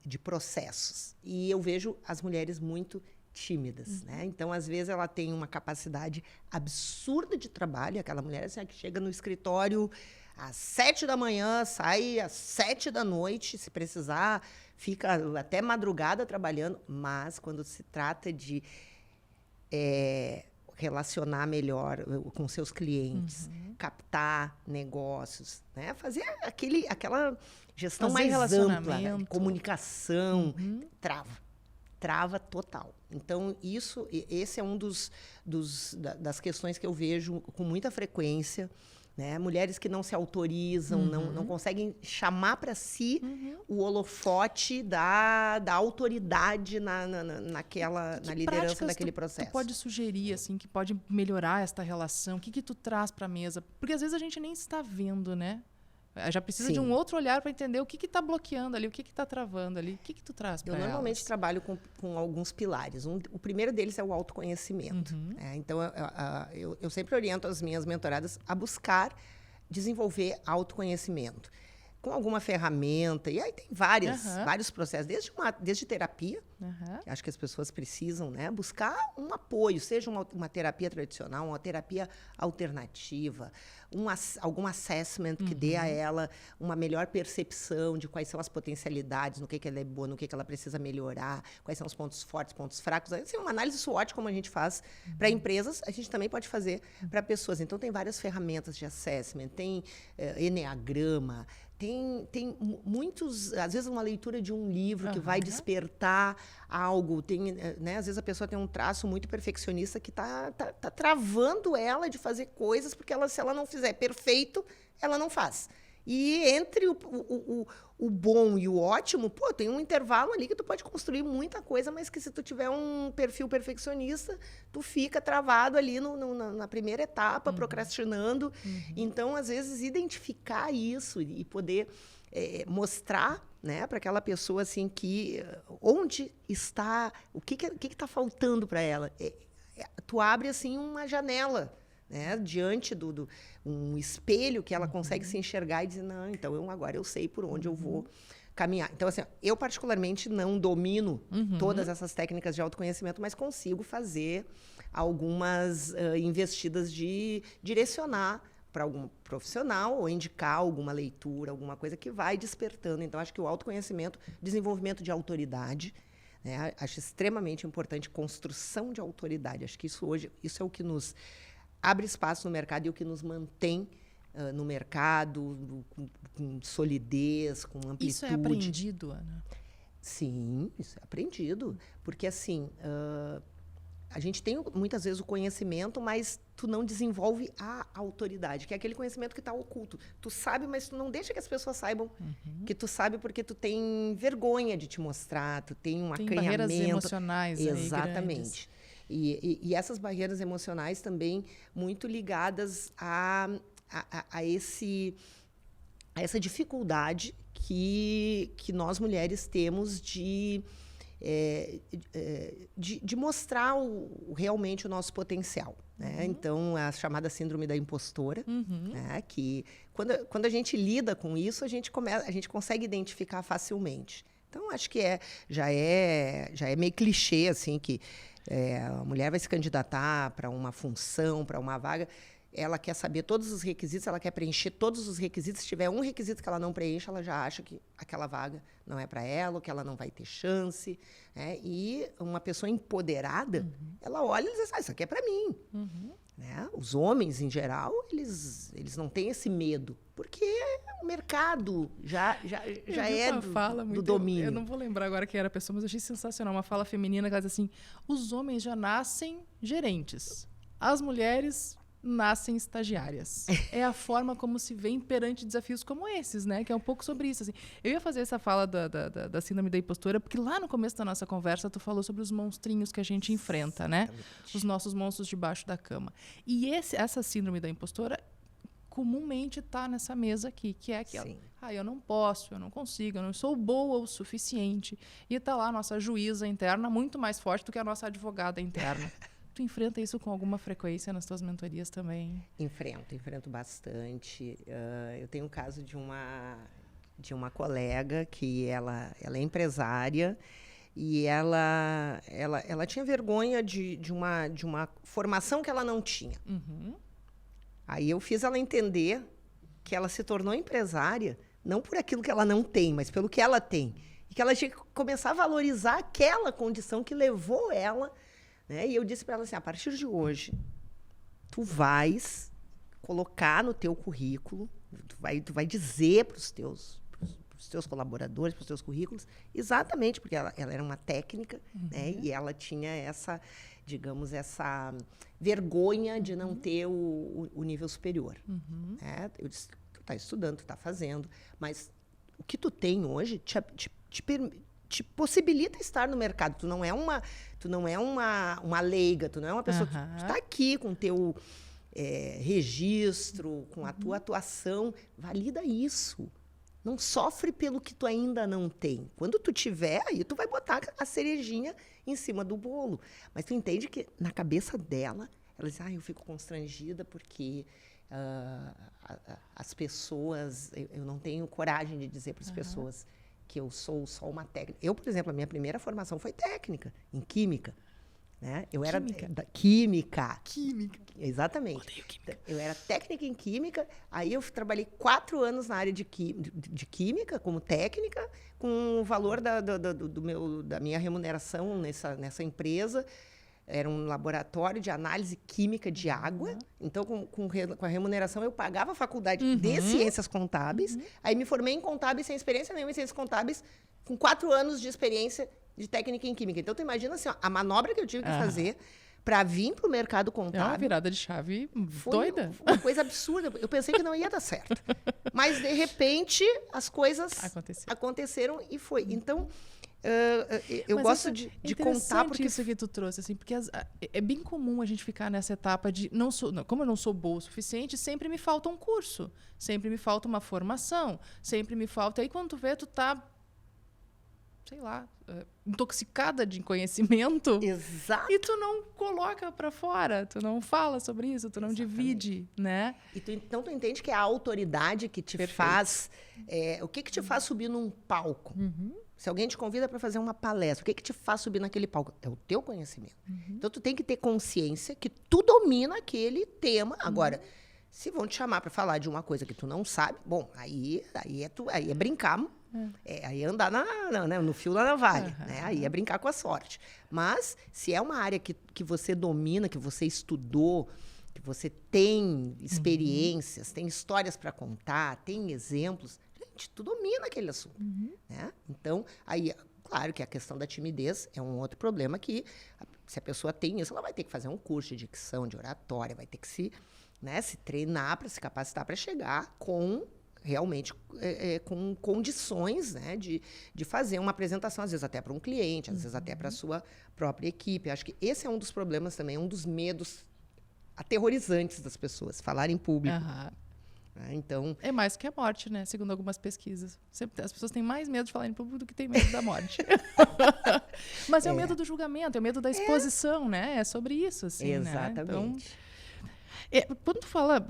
S2: de processos. E eu vejo as mulheres muito tímidas. Né? Então, às vezes, ela tem uma capacidade absurda de trabalho, aquela mulher assim, que chega no escritório às 7 da manhã, sai às 7 da noite, se precisar, fica até madrugada trabalhando, mas quando se trata de relacionar melhor com seus clientes, captar negócios, né? Fazer aquela gestão mais ampla, né? Comunicação, trava total. Então, esse é um das questões que eu vejo com muita frequência. Né? Mulheres que não se autorizam, não conseguem chamar para si o holofote da autoridade na liderança daquele processo.
S1: Tu pode sugerir assim, que pode melhorar esta relação? O que tu traz para a mesa? Porque às vezes a gente nem está vendo, né? Já precisa de um outro olhar para entender o que está bloqueando ali, o que está travando ali. O que tu traz para elas?
S2: Eu normalmente trabalho com alguns pilares. O primeiro deles é o autoconhecimento. Então, eu sempre oriento as minhas mentoradas a buscar desenvolver autoconhecimento com alguma ferramenta. E aí tem vários processos, desde terapia, que acho que as pessoas precisam, né, buscar um apoio, seja uma terapia tradicional, uma terapia alternativa, algum assessment que dê a ela uma melhor percepção de quais são as potencialidades, no que ela é boa, no que ela precisa melhorar, quais são os pontos fortes, pontos fracos. Assim, uma análise SWOT, como a gente faz para empresas, a gente também pode fazer para pessoas. Então, tem várias ferramentas de assessment, tem eneagrama, tem muitos, às vezes uma leitura de um livro que vai despertar algo. Né, às vezes a pessoa tem um traço muito perfeccionista que tá travando ela de fazer coisas, porque se ela não fizer perfeito, ela não faz. E entre o bom e o ótimo, pô, tem um intervalo ali que tu pode construir muita coisa, mas que se tu tiver um perfil perfeccionista, tu fica travado ali na primeira etapa, procrastinando. Então, às vezes, identificar isso e poder mostrar, né, para aquela pessoa assim que onde está, o que está faltando para ela. Tu abre assim uma janela, né, diante um espelho que ela consegue se enxergar e dizer, não, então agora eu sei por onde eu vou caminhar. Então, assim, eu particularmente não domino todas essas técnicas de autoconhecimento, mas consigo fazer algumas investidas de direcionar para algum profissional ou indicar alguma leitura, alguma coisa que vai despertando. Então, acho que o autoconhecimento, desenvolvimento de autoridade, né, acho extremamente importante, construção de autoridade. Acho que isso é o que nos abre espaço no mercado e o que nos mantém no mercado, com solidez, com amplitude.
S1: Isso é aprendido, Ana?
S2: Sim, isso é aprendido. Porque, assim, a gente tem muitas vezes o conhecimento, mas tu não desenvolve a autoridade, que é aquele conhecimento que está oculto. Tu sabe, mas tu não deixa que as pessoas saibam que tu sabe, porque tu tem vergonha de te mostrar, tu tem um acanhamento.
S1: Barreiras emocionais.
S2: Exatamente. E essas barreiras emocionais também muito ligadas a essa dificuldade que nós mulheres temos de mostrar realmente o nosso potencial. Né? Então, a chamada síndrome da impostora, né? Que quando a gente lida com isso, a gente consegue identificar facilmente. Então, acho que já é meio clichê, assim, que a mulher vai se candidatar para uma função, para uma vaga, ela quer saber todos os requisitos, ela quer preencher todos os requisitos. Se tiver um requisito que ela não preenche, ela já acha que aquela vaga não é para ela, ou que ela não vai ter chance. Né? E uma pessoa empoderada, ela olha e diz, isso aqui é para mim. Né? Os homens, em geral, eles não têm esse medo, porque o mercado já é do domínio.
S1: Eu não vou lembrar agora quem era a pessoa, mas eu achei sensacional. Uma fala feminina que ela diz assim, os homens já nascem gerentes, as mulheres nascem estagiárias. É a forma como se vê perante desafios como esses, né? Que é um pouco sobre isso. Assim. Eu ia fazer essa fala da síndrome da impostora, porque lá no começo da nossa conversa tu falou sobre os monstrinhos que a gente enfrenta, né? Os nossos monstros debaixo da cama. E essa síndrome da impostora comumente está nessa mesa aqui, que é aquela. Eu não posso, eu não consigo, eu não sou boa o suficiente. E está lá a nossa juíza interna, muito mais forte do que a nossa advogada interna. Tu enfrenta isso com alguma frequência nas tuas mentorias também?
S2: Enfrento bastante. Eu tenho um caso de uma colega que ela é empresária e ela tinha vergonha de uma formação que ela não tinha. Aí eu fiz ela entender que ela se tornou empresária não por aquilo que ela não tem, mas pelo que ela tem. E que ela tinha que começar a valorizar aquela condição que levou ela. Né? E eu disse para ela assim, a partir de hoje, tu vais colocar no teu currículo, tu vai dizer para os teus colaboradores, para os teus currículos, exatamente, porque ela era uma técnica, né? E ela tinha essa, digamos, essa vergonha de não ter o nível superior. Né? Eu disse, tu está estudando, tu está fazendo, mas o que tu tem hoje te possibilita estar no mercado. Tu não é uma leiga, tu não é uma pessoa que está aqui com o teu registro, com a tua atuação. Valida isso. Não sofre pelo que tu ainda não tem. Quando tu tiver, aí tu vai botar a cerejinha em cima do bolo. Mas tu entende que na cabeça dela, ela diz, eu fico constrangida porque as pessoas... Eu não tenho coragem de dizer para as pessoas que eu sou só uma técnica. Eu, por exemplo, a minha primeira formação foi técnica, em química. Né? Eu era química. Exatamente.
S1: Odeio química.
S2: Eu era técnica em química, aí eu trabalhei 4 anos na área de química, como técnica, com o valor da minha remuneração nessa empresa. Era um laboratório de análise química de água. Então, com a remuneração, eu pagava a faculdade de Ciências Contábeis. Aí me formei em contábeis sem experiência nenhuma em Ciências Contábeis, com 4 anos de experiência de técnica em química. Então, tu imagina assim, a manobra que eu tive que fazer para vir para o mercado
S1: É uma
S2: contábil.
S1: virada de chave
S2: Foi
S1: doida.
S2: uma coisa absurda. Eu pensei que não ia dar certo. Mas, de repente, as coisas aconteceram e foi. Então, eu
S1: Mas
S2: gosto
S1: isso
S2: de
S1: é
S2: contar porque...
S1: isso que tu trouxe, assim, porque é bem comum a gente ficar nessa etapa de como eu não sou boa o suficiente, sempre me falta um curso, sempre me falta uma formação, sempre me falta. Aí quando tu vê, tu tá, sei lá, intoxicada de conhecimento.
S2: Exato.
S1: E tu não coloca para fora, tu não fala sobre isso, tu não divide, né?
S2: Então tu entende que é a autoridade que te faz... o que te faz subir num palco? Se alguém te convida para fazer uma palestra, o que te faz subir naquele palco? É o teu conhecimento. Então, tu tem que ter consciência que tu domina aquele tema. Agora, se vão te chamar para falar de uma coisa que tu não sabe, bom, aí é brincar, aí é andar no fio da navalha, né? Aí é brincar com a sorte. Mas, se é uma área que você domina, que você estudou, que você tem experiências, tem histórias para contar, tem exemplos... tu domina aquele assunto, né? Então, aí, claro que a questão da timidez é um outro problema que, se a pessoa tem isso, ela vai ter que fazer um curso de dicção, de oratória, vai ter que se treinar para se capacitar para chegar com, realmente, com condições, né, de fazer uma apresentação, às vezes até para um cliente, às vezes até para a sua própria equipe. Acho que esse é um dos problemas também, um dos medos aterrorizantes das pessoas, falar em público. Então...
S1: É mais que a morte, né? Segundo algumas pesquisas. As pessoas têm mais medo de falar em público do que têm medo da morte. Mas é o medo do julgamento, é o medo da exposição, né? É sobre isso, assim,
S2: exatamente.
S1: Né? Então, quando tu fala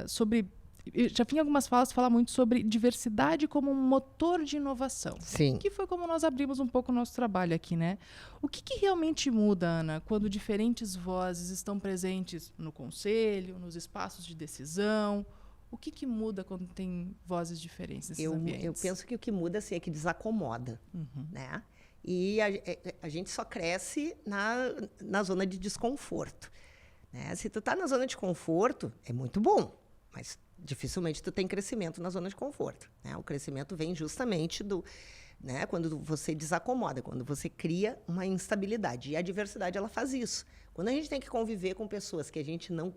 S1: sobre... Eu já vi em algumas falas falar muito sobre diversidade como um motor de inovação.
S2: Sim.
S1: Que foi como nós abrimos um pouco o nosso trabalho aqui, né? O que realmente muda, Ana, quando diferentes vozes estão presentes no conselho, nos espaços de decisão? O que muda quando tem vozes diferentes nesses ambientes?
S2: Eu penso que o que muda assim, é que desacomoda, né? E a gente só cresce na zona de desconforto, né? Se tu tá na zona de conforto, é muito bom, mas dificilmente tu tem crescimento na zona de conforto, né? O crescimento vem justamente né, quando você desacomoda, quando você cria uma instabilidade. E a diversidade, ela faz isso. Quando a gente tem que conviver com pessoas que a gente não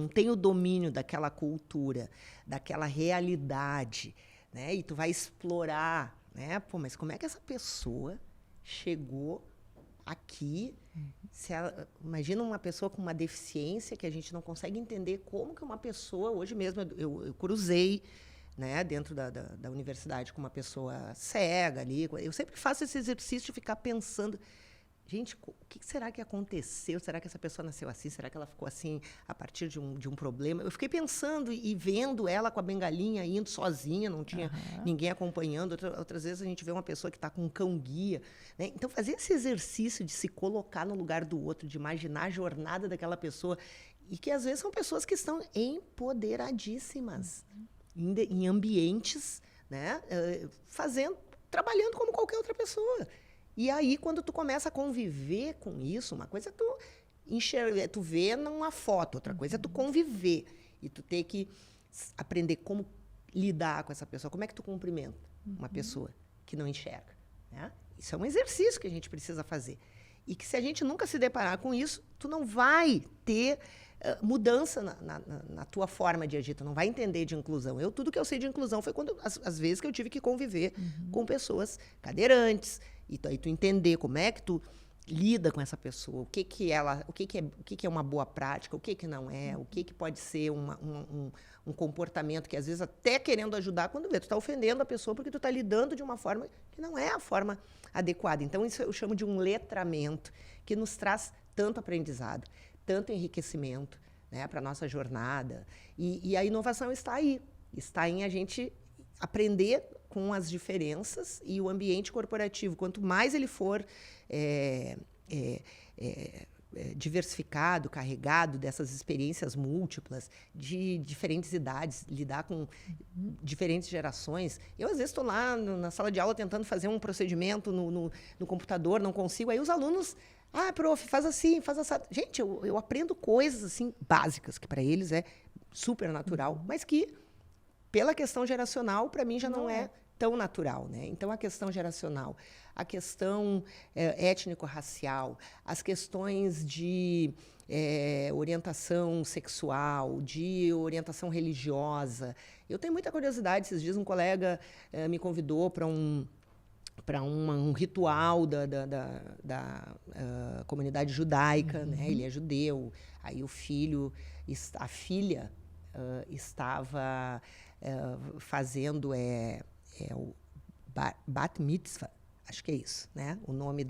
S2: tem o domínio daquela cultura, daquela realidade, né? E tu vai explorar, né? Pô, mas como é que essa pessoa chegou aqui? Imagina uma pessoa com uma deficiência que a gente não consegue entender como que uma pessoa... Hoje mesmo eu cruzei, né, dentro da universidade com uma pessoa cega ali. Eu sempre faço esse exercício de ficar pensando... Gente, o que será que aconteceu? Será que essa pessoa nasceu assim? Será que ela ficou assim a partir de um problema? Eu fiquei pensando e vendo ela com a bengalinha indo sozinha, não tinha ninguém acompanhando. Outras vezes a gente vê uma pessoa que está com um cão-guia, né? Então, fazer esse exercício de se colocar no lugar do outro, de imaginar a jornada daquela pessoa, e que às vezes são pessoas que estão empoderadíssimas, em ambientes, né? Trabalhando como qualquer outra pessoa. E aí, quando tu começa a conviver com isso, uma coisa é tu enxergar, tu vê numa foto, outra coisa é tu conviver. E tu ter que aprender como lidar com essa pessoa. Como é que tu cumprimenta uma pessoa que não enxerga, né? Isso é um exercício que a gente precisa fazer. E que, se a gente nunca se deparar com isso, tu não vai ter mudança na tua forma de agir, tu não vai entender de inclusão. Tudo que eu sei de inclusão foi as vezes que eu tive que conviver com pessoas cadeirantes, e aí tu entender como é que tu lida com essa pessoa, o que é uma boa prática, o que não é, o que pode ser um comportamento que, às vezes, até querendo ajudar, quando vê, tu está ofendendo a pessoa porque tu está lidando de uma forma que não é a forma adequada. Então, isso eu chamo de um letramento, que nos traz tanto aprendizado, tanto enriquecimento, né, para a nossa jornada. E a inovação está aí, está em a gente aprender com as diferenças, e o ambiente corporativo, quanto mais ele for diversificado, carregado dessas experiências múltiplas, de diferentes idades, lidar com diferentes gerações. Eu, às vezes, estou lá na sala de aula tentando fazer um procedimento no computador, não consigo, aí os alunos... prof, faz assim, faz assim. Gente, eu aprendo coisas assim básicas, que para eles é super natural, mas que, pela questão geracional, para mim já não é tão natural, né? Então, a questão geracional, a questão étnico-racial, as questões de orientação sexual, de orientação religiosa. Eu tenho muita curiosidade. Esses dias um colega me convidou para um ritual da comunidade judaica, né? Ele é judeu. Aí a filha estava fazendo o Bat Mitzvah, acho que é isso, né? O nome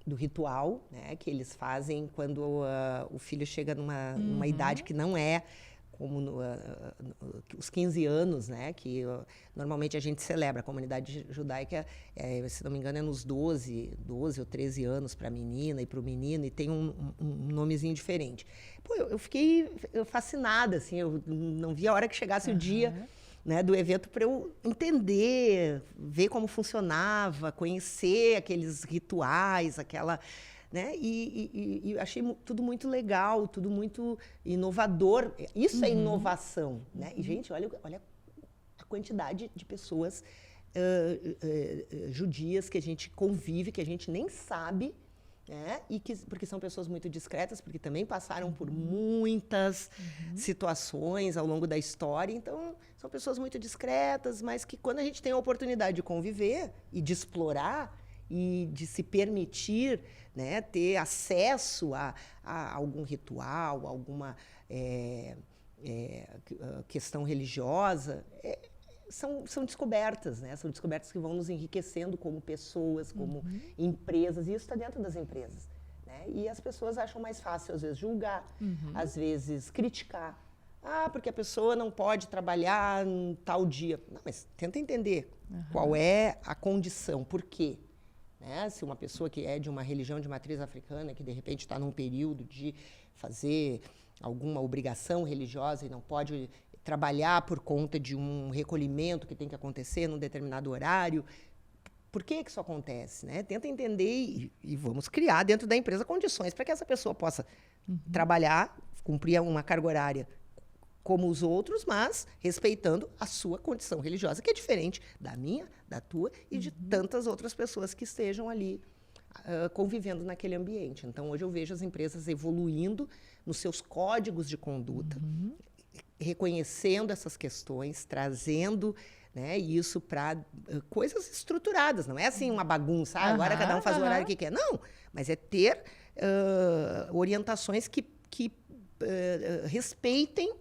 S2: do ritual, né? Que eles fazem quando o filho chega numa idade que não é como os 15 anos, né? Que normalmente a gente celebra. A comunidade judaica, se não me engano, é nos 12 ou 13 anos para a menina e para o menino, e tem um nomezinho diferente. Pô, eu fiquei fascinada, assim, eu não vi a hora que chegasse o dia, né, do evento para eu entender, ver como funcionava, conhecer aqueles rituais, né? E achei tudo muito legal, tudo muito inovador. Isso é inovação, né? E, gente, olha a quantidade de pessoas judias que a gente convive, que a gente nem sabe, né? Porque são pessoas muito discretas, porque também passaram por muitas situações ao longo da história. Então, são pessoas muito discretas, mas que quando a gente tem a oportunidade de conviver e de explorar e de se permitir, né, ter acesso a algum ritual, alguma questão religiosa, são descobertas, né? São descobertas que vão nos enriquecendo como pessoas, como empresas, e isso está dentro das empresas, né? E as pessoas acham mais fácil, às vezes, julgar, às vezes, criticar. Porque a pessoa não pode trabalhar em tal dia. Não, mas tenta entender qual é a condição, por quê? Né? Se uma pessoa que é de uma religião de matriz africana, que de repente está num período de fazer alguma obrigação religiosa e não pode trabalhar por conta de um recolhimento que tem que acontecer num determinado horário, por que isso acontece? Né? Tenta entender e vamos criar dentro da empresa condições para que essa pessoa possa trabalhar, cumprir uma carga horária como os outros, mas respeitando a sua condição religiosa, que é diferente da minha, da tua e de tantas outras pessoas que estejam ali convivendo naquele ambiente. Então, hoje eu vejo as empresas evoluindo nos seus códigos de conduta, reconhecendo essas questões, trazendo, né, isso para coisas estruturadas. Não é assim uma bagunça, agora cada um faz o horário que quer. Não, mas é ter orientações que respeitem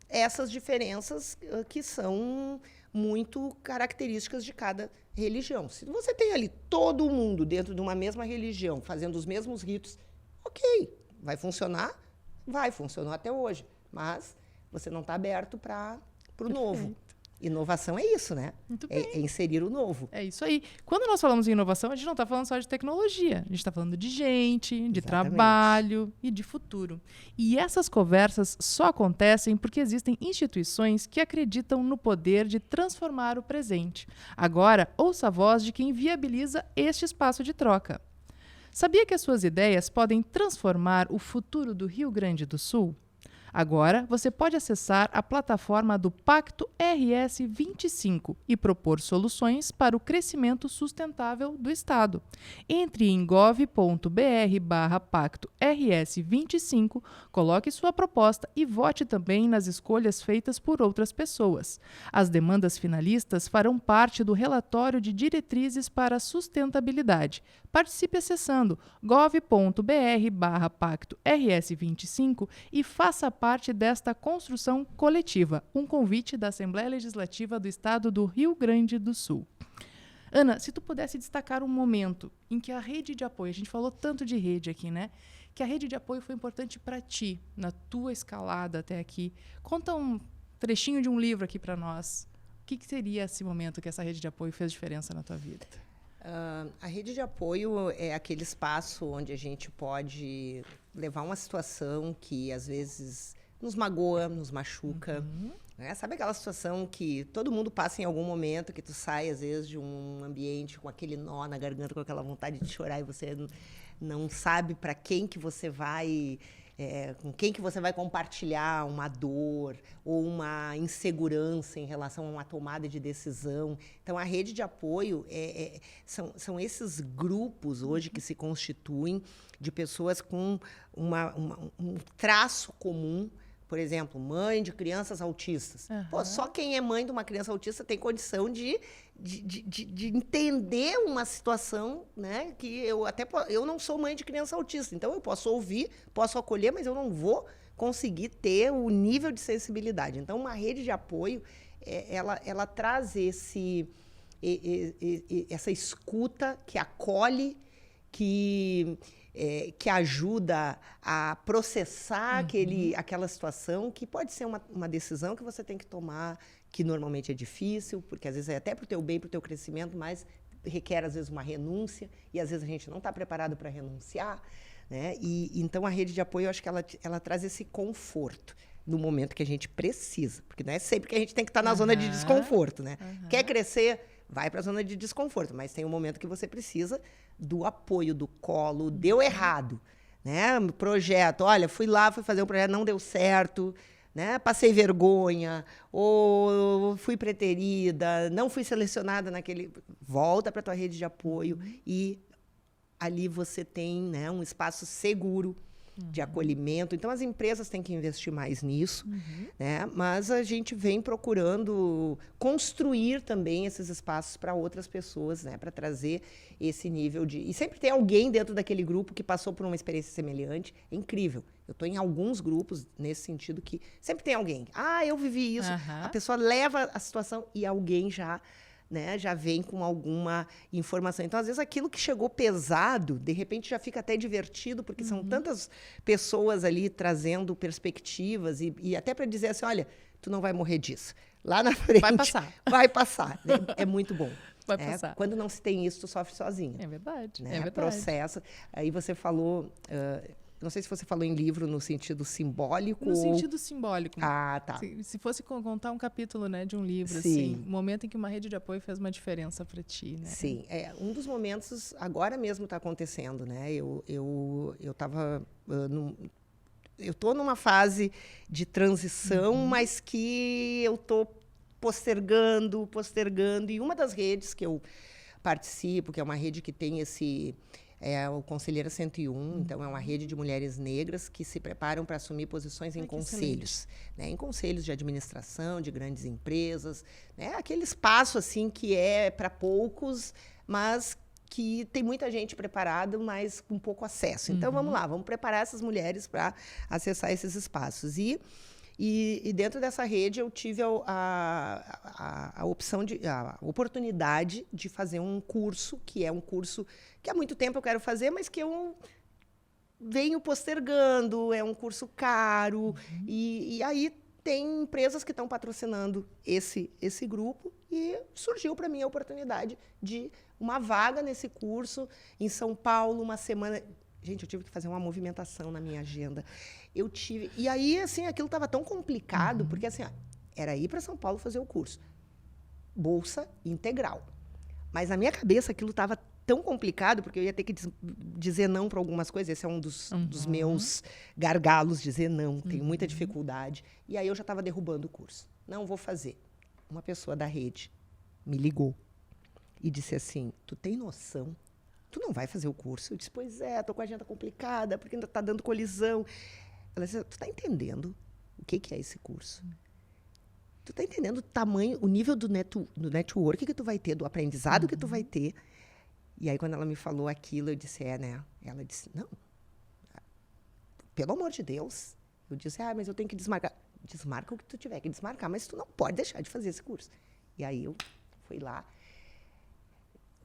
S2: essas diferenças que são muito características de cada religião. Se você tem ali todo mundo dentro de uma mesma religião, fazendo os mesmos ritos, ok, vai funcionar? Vai, funcionou até hoje. Mas você não está aberto para o novo. Inovação é isso, né?
S1: Muito bem.
S2: É inserir o novo.
S1: É isso aí. Quando nós falamos em inovação, a gente não está falando só de tecnologia. A gente está falando de gente, de
S2: Exatamente.
S1: trabalho e de futuro. E essas conversas só acontecem porque existem instituições que acreditam no poder de transformar o presente. Agora, ouça a voz de quem viabiliza este espaço de troca. Sabia que as suas ideias podem transformar o futuro do Rio Grande do Sul? Agora, você pode acessar a plataforma do Pacto RS25 e propor soluções para o crescimento sustentável do Estado. Entre em gov.br/Pacto RS25, coloque sua proposta e vote também nas escolhas feitas por outras pessoas. As demandas finalistas farão parte do relatório de diretrizes para a sustentabilidade. Participe acessando gov.br/Pacto RS25 e faça parte desta construção coletiva. Um convite da Assembleia Legislativa do Estado do Rio Grande do Sul. Ana, se tu pudesse destacar um momento em que a rede de apoio, a gente falou tanto de rede aqui, né? Que a rede de apoio foi importante para ti, na tua escalada até aqui. Conta um trechinho de um livro aqui para nós. O que seria esse momento que essa rede de apoio fez diferença na tua vida?
S2: A rede de apoio é aquele espaço onde a gente pode levar uma situação que, às vezes, nos magoa, nos machuca. Né? Sabe aquela situação que todo mundo passa em algum momento, que tu sai, às vezes, de um ambiente com aquele nó na garganta, com aquela vontade de chorar e você não sabe para quem que você vai com quem que você vai compartilhar uma dor ou uma insegurança em relação a uma tomada de decisão. Então, a rede de apoio são esses grupos hoje que se constituem de pessoas com um traço comum. Por exemplo, mãe de crianças autistas. Pô, só quem é mãe de uma criança autista tem condição de entender uma situação, né? Que eu não sou mãe de criança autista, então eu posso ouvir, posso acolher, mas eu não vou conseguir ter o nível de sensibilidade. Então, uma rede de apoio, ela traz essa escuta que acolhe, que ajuda a processar aquela situação, que pode ser uma decisão que você tem que tomar, que normalmente é difícil, porque às vezes é até para o teu bem, para o teu crescimento, mas requer, às vezes, uma renúncia, e às vezes a gente não está preparado para renunciar, né? Então, a rede de apoio, eu acho que ela traz esse conforto no momento que a gente precisa, porque não é sempre que a gente tem que estar na zona de desconforto, né? Quer crescer, vai para a zona de desconforto, mas tem um momento que você precisa do apoio, do colo. Deu errado, né? Projeto, olha, fui fazer um projeto, não deu certo, né? Passei vergonha, ou fui preterida, não fui selecionada naquele... Volta para a tua rede de apoio e ali você tem, né, um espaço seguro de acolhimento. Então, as empresas têm que investir mais nisso, né? Mas a gente vem procurando construir também esses espaços para outras pessoas, né? Para trazer esse nível de... E sempre tem alguém dentro daquele grupo que passou por uma experiência semelhante. É incrível. Eu estou em alguns grupos nesse sentido que sempre tem alguém. Eu vivi isso. A pessoa leva a situação e alguém já vem com alguma informação. Então, às vezes, aquilo que chegou pesado, de repente, já fica até divertido, porque são tantas pessoas ali trazendo perspectivas e até para dizer assim, olha, tu não vai morrer disso. Lá na frente...
S1: Vai passar.
S2: Vai passar. É muito bom.
S1: Vai passar.
S2: Quando não se tem isso, tu sofre sozinha.
S1: É verdade.
S2: Né?
S1: É verdade.
S2: Processo. Aí você falou... não sei se você falou em livro no sentido simbólico.
S1: No sentido simbólico.
S2: Tá.
S1: Se fosse contar um capítulo, né, de um livro,
S2: Sim.
S1: assim, o momento em que uma rede de apoio fez uma diferença para ti, né?
S2: Sim. Um dos momentos, agora mesmo está acontecendo, né? Eu estou numa fase de transição, mas que eu estou postergando. E uma das redes que eu participo, que é uma rede que tem o Conselheira 101, então é uma rede de mulheres negras que se preparam para assumir posições em conselhos, né? Em conselhos de administração, de grandes empresas, né? Aquele espaço assim que é para poucos, mas que tem muita gente preparada, mas com pouco acesso. Então, vamos lá, vamos preparar essas mulheres para acessar esses espaços. E dentro dessa rede eu tive a oportunidade de fazer um curso, que é um curso que há muito tempo eu quero fazer, mas que eu venho postergando, é um curso caro, e aí tem empresas que estão patrocinando esse grupo, e surgiu para mim a oportunidade de uma vaga nesse curso em São Paulo, uma semana... Gente, eu tive que fazer uma movimentação na minha agenda. E aí, assim, aquilo estava tão complicado, porque, assim, era ir para São Paulo fazer o curso. Bolsa integral. Mas, na minha cabeça, aquilo estava tão complicado, porque eu ia ter que dizer não para algumas coisas. Esse é um dos meus gargalos, dizer não. Tenho muita dificuldade. E aí, eu já estava derrubando o curso. Não vou fazer. Uma pessoa da rede me ligou e disse assim, tu tem noção? Tu não vai fazer o curso? Eu disse, pois é, estou com a agenda complicada, porque ainda está dando colisão. Ela disse, tu está entendendo o que é esse curso? Tu está entendendo o tamanho, o nível do network que tu vai ter, do aprendizado que tu vai ter? E aí, quando ela me falou aquilo, eu disse, né? Ela disse, não, pelo amor de Deus. Eu disse, mas eu tenho que desmarcar. Desmarca o que tu tiver que desmarcar, mas tu não pode deixar de fazer esse curso. E aí, eu fui lá.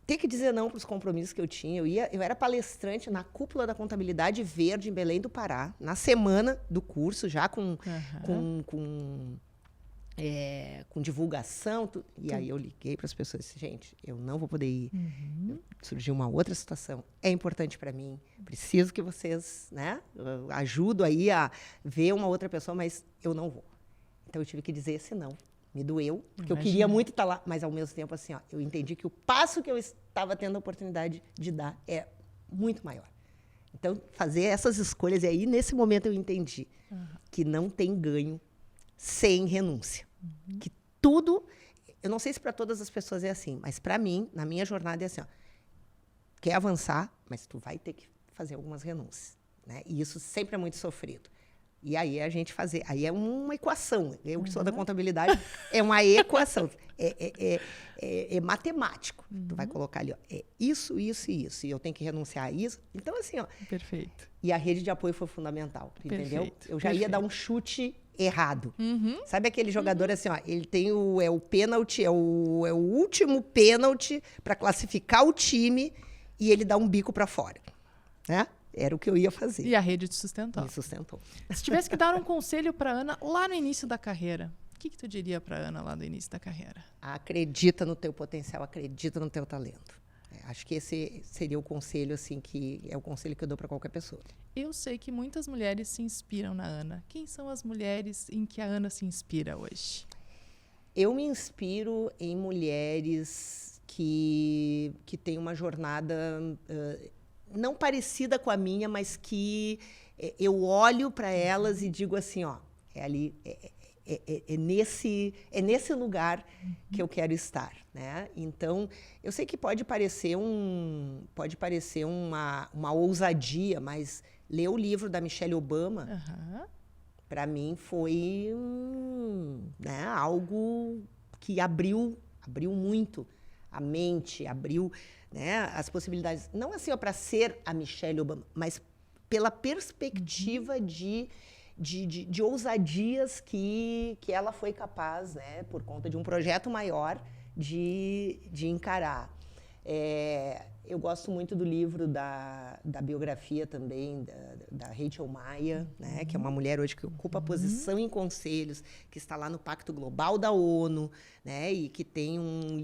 S2: Ter que dizer não para os compromissos que eu tinha. Eu era palestrante na Cúpula da Contabilidade Verde, em Belém do Pará, na semana do curso, já com divulgação. E aí eu liguei para as pessoas e disse, gente, eu não vou poder ir. Surgiu uma outra situação. É importante para mim. Preciso que vocês, né, ajudem aí a ver uma outra pessoa, mas eu não vou. Então, eu tive que dizer esse não. Me doeu, porque eu queria muito estar lá, mas, ao mesmo tempo, assim, eu entendi que o passo que eu estava tendo a oportunidade de dar é muito maior. Então, fazer essas escolhas, e aí, nesse momento, eu entendi que não tem ganho sem renúncia. Que tudo... Eu não sei se para todas as pessoas é assim, mas para mim, na minha jornada, é assim, ó, quer avançar, mas tu vai ter que fazer algumas renúncias, né? E isso sempre é muito sofrido. E aí a gente fazer... Aí é uma equação. Eu que sou da contabilidade, é uma equação. É matemático. Tu vai colocar ali, ó, é isso, isso e isso. E eu tenho que renunciar a isso. Então, assim, ó...
S1: Perfeito.
S2: E a rede de apoio foi fundamental, entendeu?
S1: Perfeito,
S2: Eu já ia
S1: perfeito.
S2: dar um chute errado. Sabe aquele jogador assim, ó, ele tem o pênalti, é o último pênalti para classificar o time e ele dá um bico para fora, né? Era o que eu ia fazer.
S1: E a rede te sustentou.
S2: Me sustentou.
S1: Se tivesse que dar um conselho para Ana lá no início da carreira, o que tu diria para Ana lá no início da carreira?
S2: Acredita no teu potencial, acredita no teu talento. Acho que esse seria o conselho, assim, que é o conselho que eu dou para qualquer pessoa.
S1: Eu sei que muitas mulheres se inspiram na Ana. Quem são as mulheres em que a Ana se inspira hoje?
S2: Eu me inspiro em mulheres que têm uma jornada não parecida com a minha, mas que eu olho para elas e digo assim, ó, é ali, é nesse lugar que eu quero estar, né? Então, eu sei que pode parecer uma ousadia, mas ler o livro da Michelle Obama, para mim foi né, algo que abriu muito a mente, abriu, né, as possibilidades. Não assim para ser a Michelle Obama, mas pela perspectiva de ousadias que ela foi capaz, né, por conta de um projeto maior, de encarar. Eu gosto muito do livro da biografia também, da Rachel Maia, né, que é uma mulher hoje que ocupa posição em conselhos, que está lá no Pacto Global da ONU, né, e que tem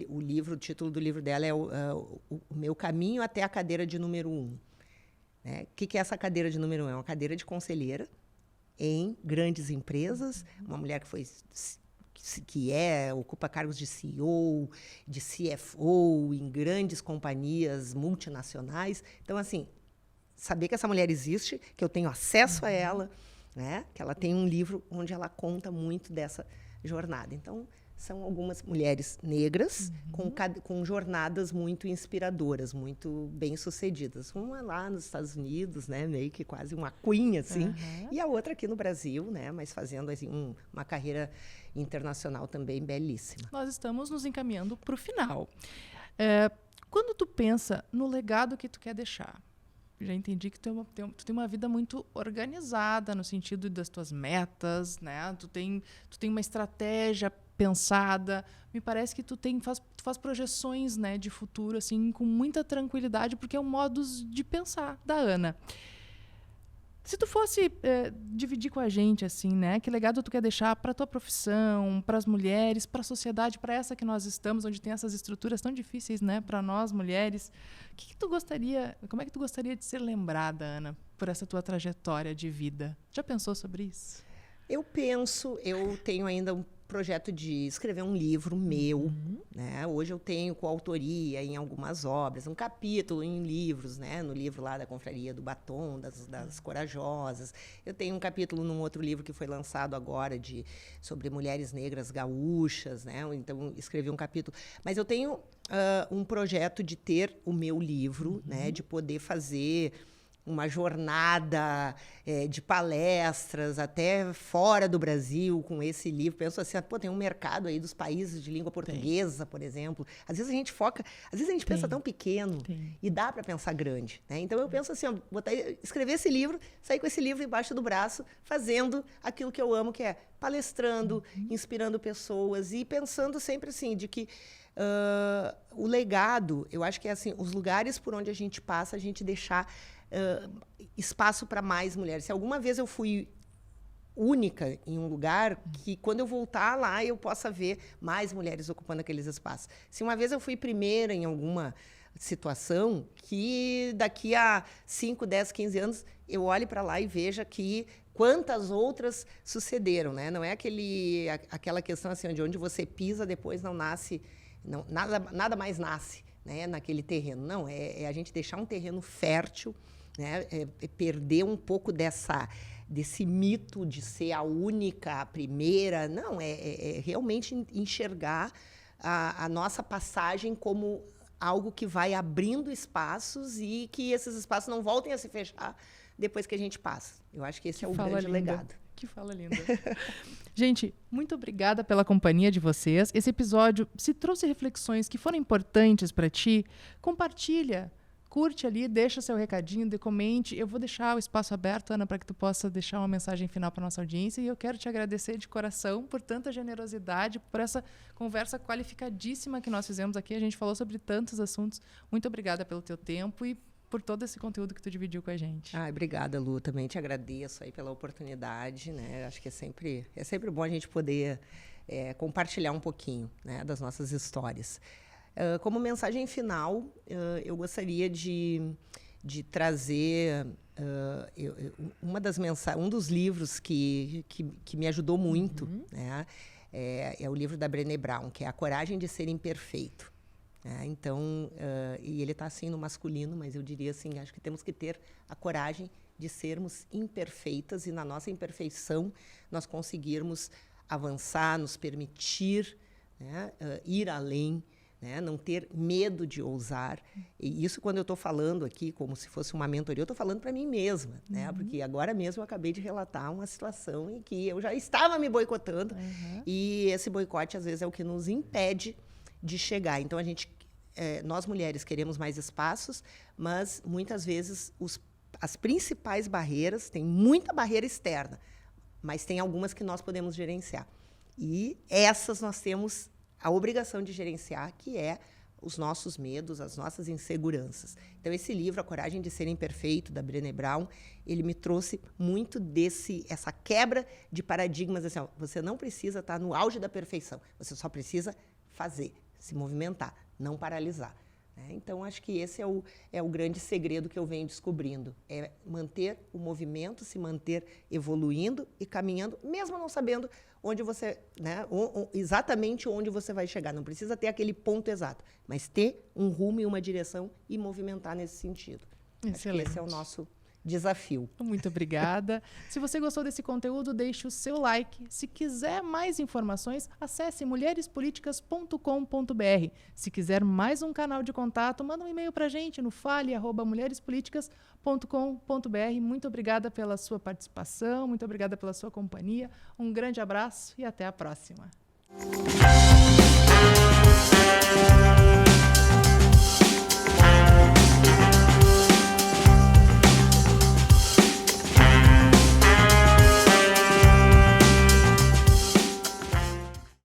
S2: o título do livro dela é o Meu Caminho até a Cadeira de Número 1. Né? O que é essa cadeira de número 1? É uma cadeira de conselheira em grandes empresas, uma mulher que ocupa cargos de CEO, de CFO em grandes companhias multinacionais. Então, assim, saber que essa mulher existe, que eu tenho acesso a ela, né? Que ela tem um livro onde ela conta muito dessa jornada. Então, são algumas mulheres negras com jornadas muito inspiradoras, muito bem-sucedidas. Uma lá nos Estados Unidos, né, meio que quase uma queen, assim, e a outra aqui no Brasil, né, mas fazendo assim, uma carreira internacional também belíssima.
S1: Nós estamos nos encaminhando para o final. Quando tu pensa no legado que tu quer deixar, já entendi que tu tem uma vida muito organizada no sentido das tuas metas, né? Tu tem uma estratégia pensada. Me parece que tu faz projeções, né, de futuro assim com muita tranquilidade, porque é um modo de pensar da Ana. Se tu fosse dividir com a gente assim, né, que legado tu quer deixar para tua profissão, para as mulheres, para a sociedade, para essa que nós estamos, onde tem essas estruturas tão difíceis, né, para nós mulheres, como é que tu gostaria de ser lembrada, Ana, por essa tua trajetória de vida? Já pensou sobre isso?
S2: Eu tenho ainda um projeto de escrever um livro meu, né? Hoje eu tenho coautoria em algumas obras, um capítulo em livros, né? No livro lá da Confraria do Batom, das Corajosas. Eu tenho um capítulo num outro livro que foi lançado agora sobre mulheres negras gaúchas, né? Então escrevi um capítulo. Mas eu tenho um projeto de ter o meu livro, né? De poder fazer uma jornada de palestras até fora do Brasil com esse livro. Penso assim, tem um mercado aí dos países de língua portuguesa, por exemplo. Às vezes a gente pensa tão pequeno e dá para pensar grande, né? Então eu penso assim, escrever esse livro, sair com esse livro embaixo do braço, fazendo aquilo que eu amo, que é palestrando, inspirando pessoas e pensando sempre assim, de que o legado, eu acho que é assim, os lugares por onde a gente passa, a gente deixar espaço para mais mulheres. Se alguma vez eu fui única em um lugar, que quando eu voltar lá eu possa ver mais mulheres ocupando aqueles espaços. Se uma vez eu fui primeira em alguma situação, que daqui a 5, 10, 15 anos eu olhe para lá e veja que quantas outras sucederam, né? Não é aquela questão assim, de onde você pisa, depois não nasce, nada mais nasce, né, naquele terreno. Não, é a gente deixar um terreno fértil, né? É perder um pouco desse mito de ser a única, a primeira. Não, é realmente enxergar a nossa passagem como algo que vai abrindo espaços e que esses espaços não voltem a se fechar depois que a gente passa. Eu acho que esse é o grande legado.
S1: Que fala linda. Gente, muito obrigada pela companhia de vocês. Esse episódio, se trouxe reflexões que foram importantes para ti, compartilha, curte ali, deixa seu recadinho, comente. Eu vou deixar o espaço aberto, Ana, para que tu possa deixar uma mensagem final para nossa audiência. E eu quero te agradecer de coração por tanta generosidade, por essa conversa qualificadíssima que nós fizemos aqui. A gente falou sobre tantos assuntos. Muito obrigada pelo teu tempo e por todo esse conteúdo que tu dividiu com a gente.
S2: Obrigada, Lu. Também te agradeço aí pela oportunidade, né? Acho que é sempre bom a gente poder compartilhar um pouquinho, né, das nossas histórias. Como mensagem final, eu gostaria de trazer um dos livros que me ajudou muito, né? É o livro da Brené Brown, que é A Coragem de Ser Imperfeito. Então, e ele está assim no masculino, mas eu diria assim, acho que temos que ter a coragem de sermos imperfeitas e na nossa imperfeição nós conseguirmos avançar, nos permitir, né, ir além, né, não ter medo de ousar. E isso, quando eu estou falando aqui, como se fosse uma mentoria, eu estou falando para mim mesma, né, porque agora mesmo eu acabei de relatar uma situação em que eu já estava me boicotando e esse boicote, às vezes, é o que nos impede de chegar. Então, nós mulheres queremos mais espaços, mas muitas vezes as principais barreiras, tem muita barreira externa, mas tem algumas que nós podemos gerenciar. E essas nós temos a obrigação de gerenciar, que é os nossos medos, as nossas inseguranças. Então, esse livro, A Coragem de Ser Imperfeito, da Brené Brown, ele me trouxe muito essa quebra de paradigmas. Assim, você não precisa estar no auge da perfeição, você só precisa fazer, se movimentar, não paralisar. Então, acho que esse é o grande segredo que eu venho descobrindo. É manter o movimento, se manter evoluindo e caminhando, mesmo não sabendo onde você, né, exatamente onde você vai chegar. Não precisa ter aquele ponto exato, mas ter um rumo e uma direção e movimentar nesse sentido.
S1: Excelente.
S2: Acho que esse é o nosso desafio.
S1: Muito obrigada. Se você gostou desse conteúdo, deixe o seu like. Se quiser mais informações, acesse mulherespoliticas.com.br. Se quiser mais um canal de contato, manda um e-mail para a gente no fale@mulherespoliticas.com.br. Muito obrigada pela sua participação, muito obrigada pela sua companhia. Um grande abraço e até a próxima.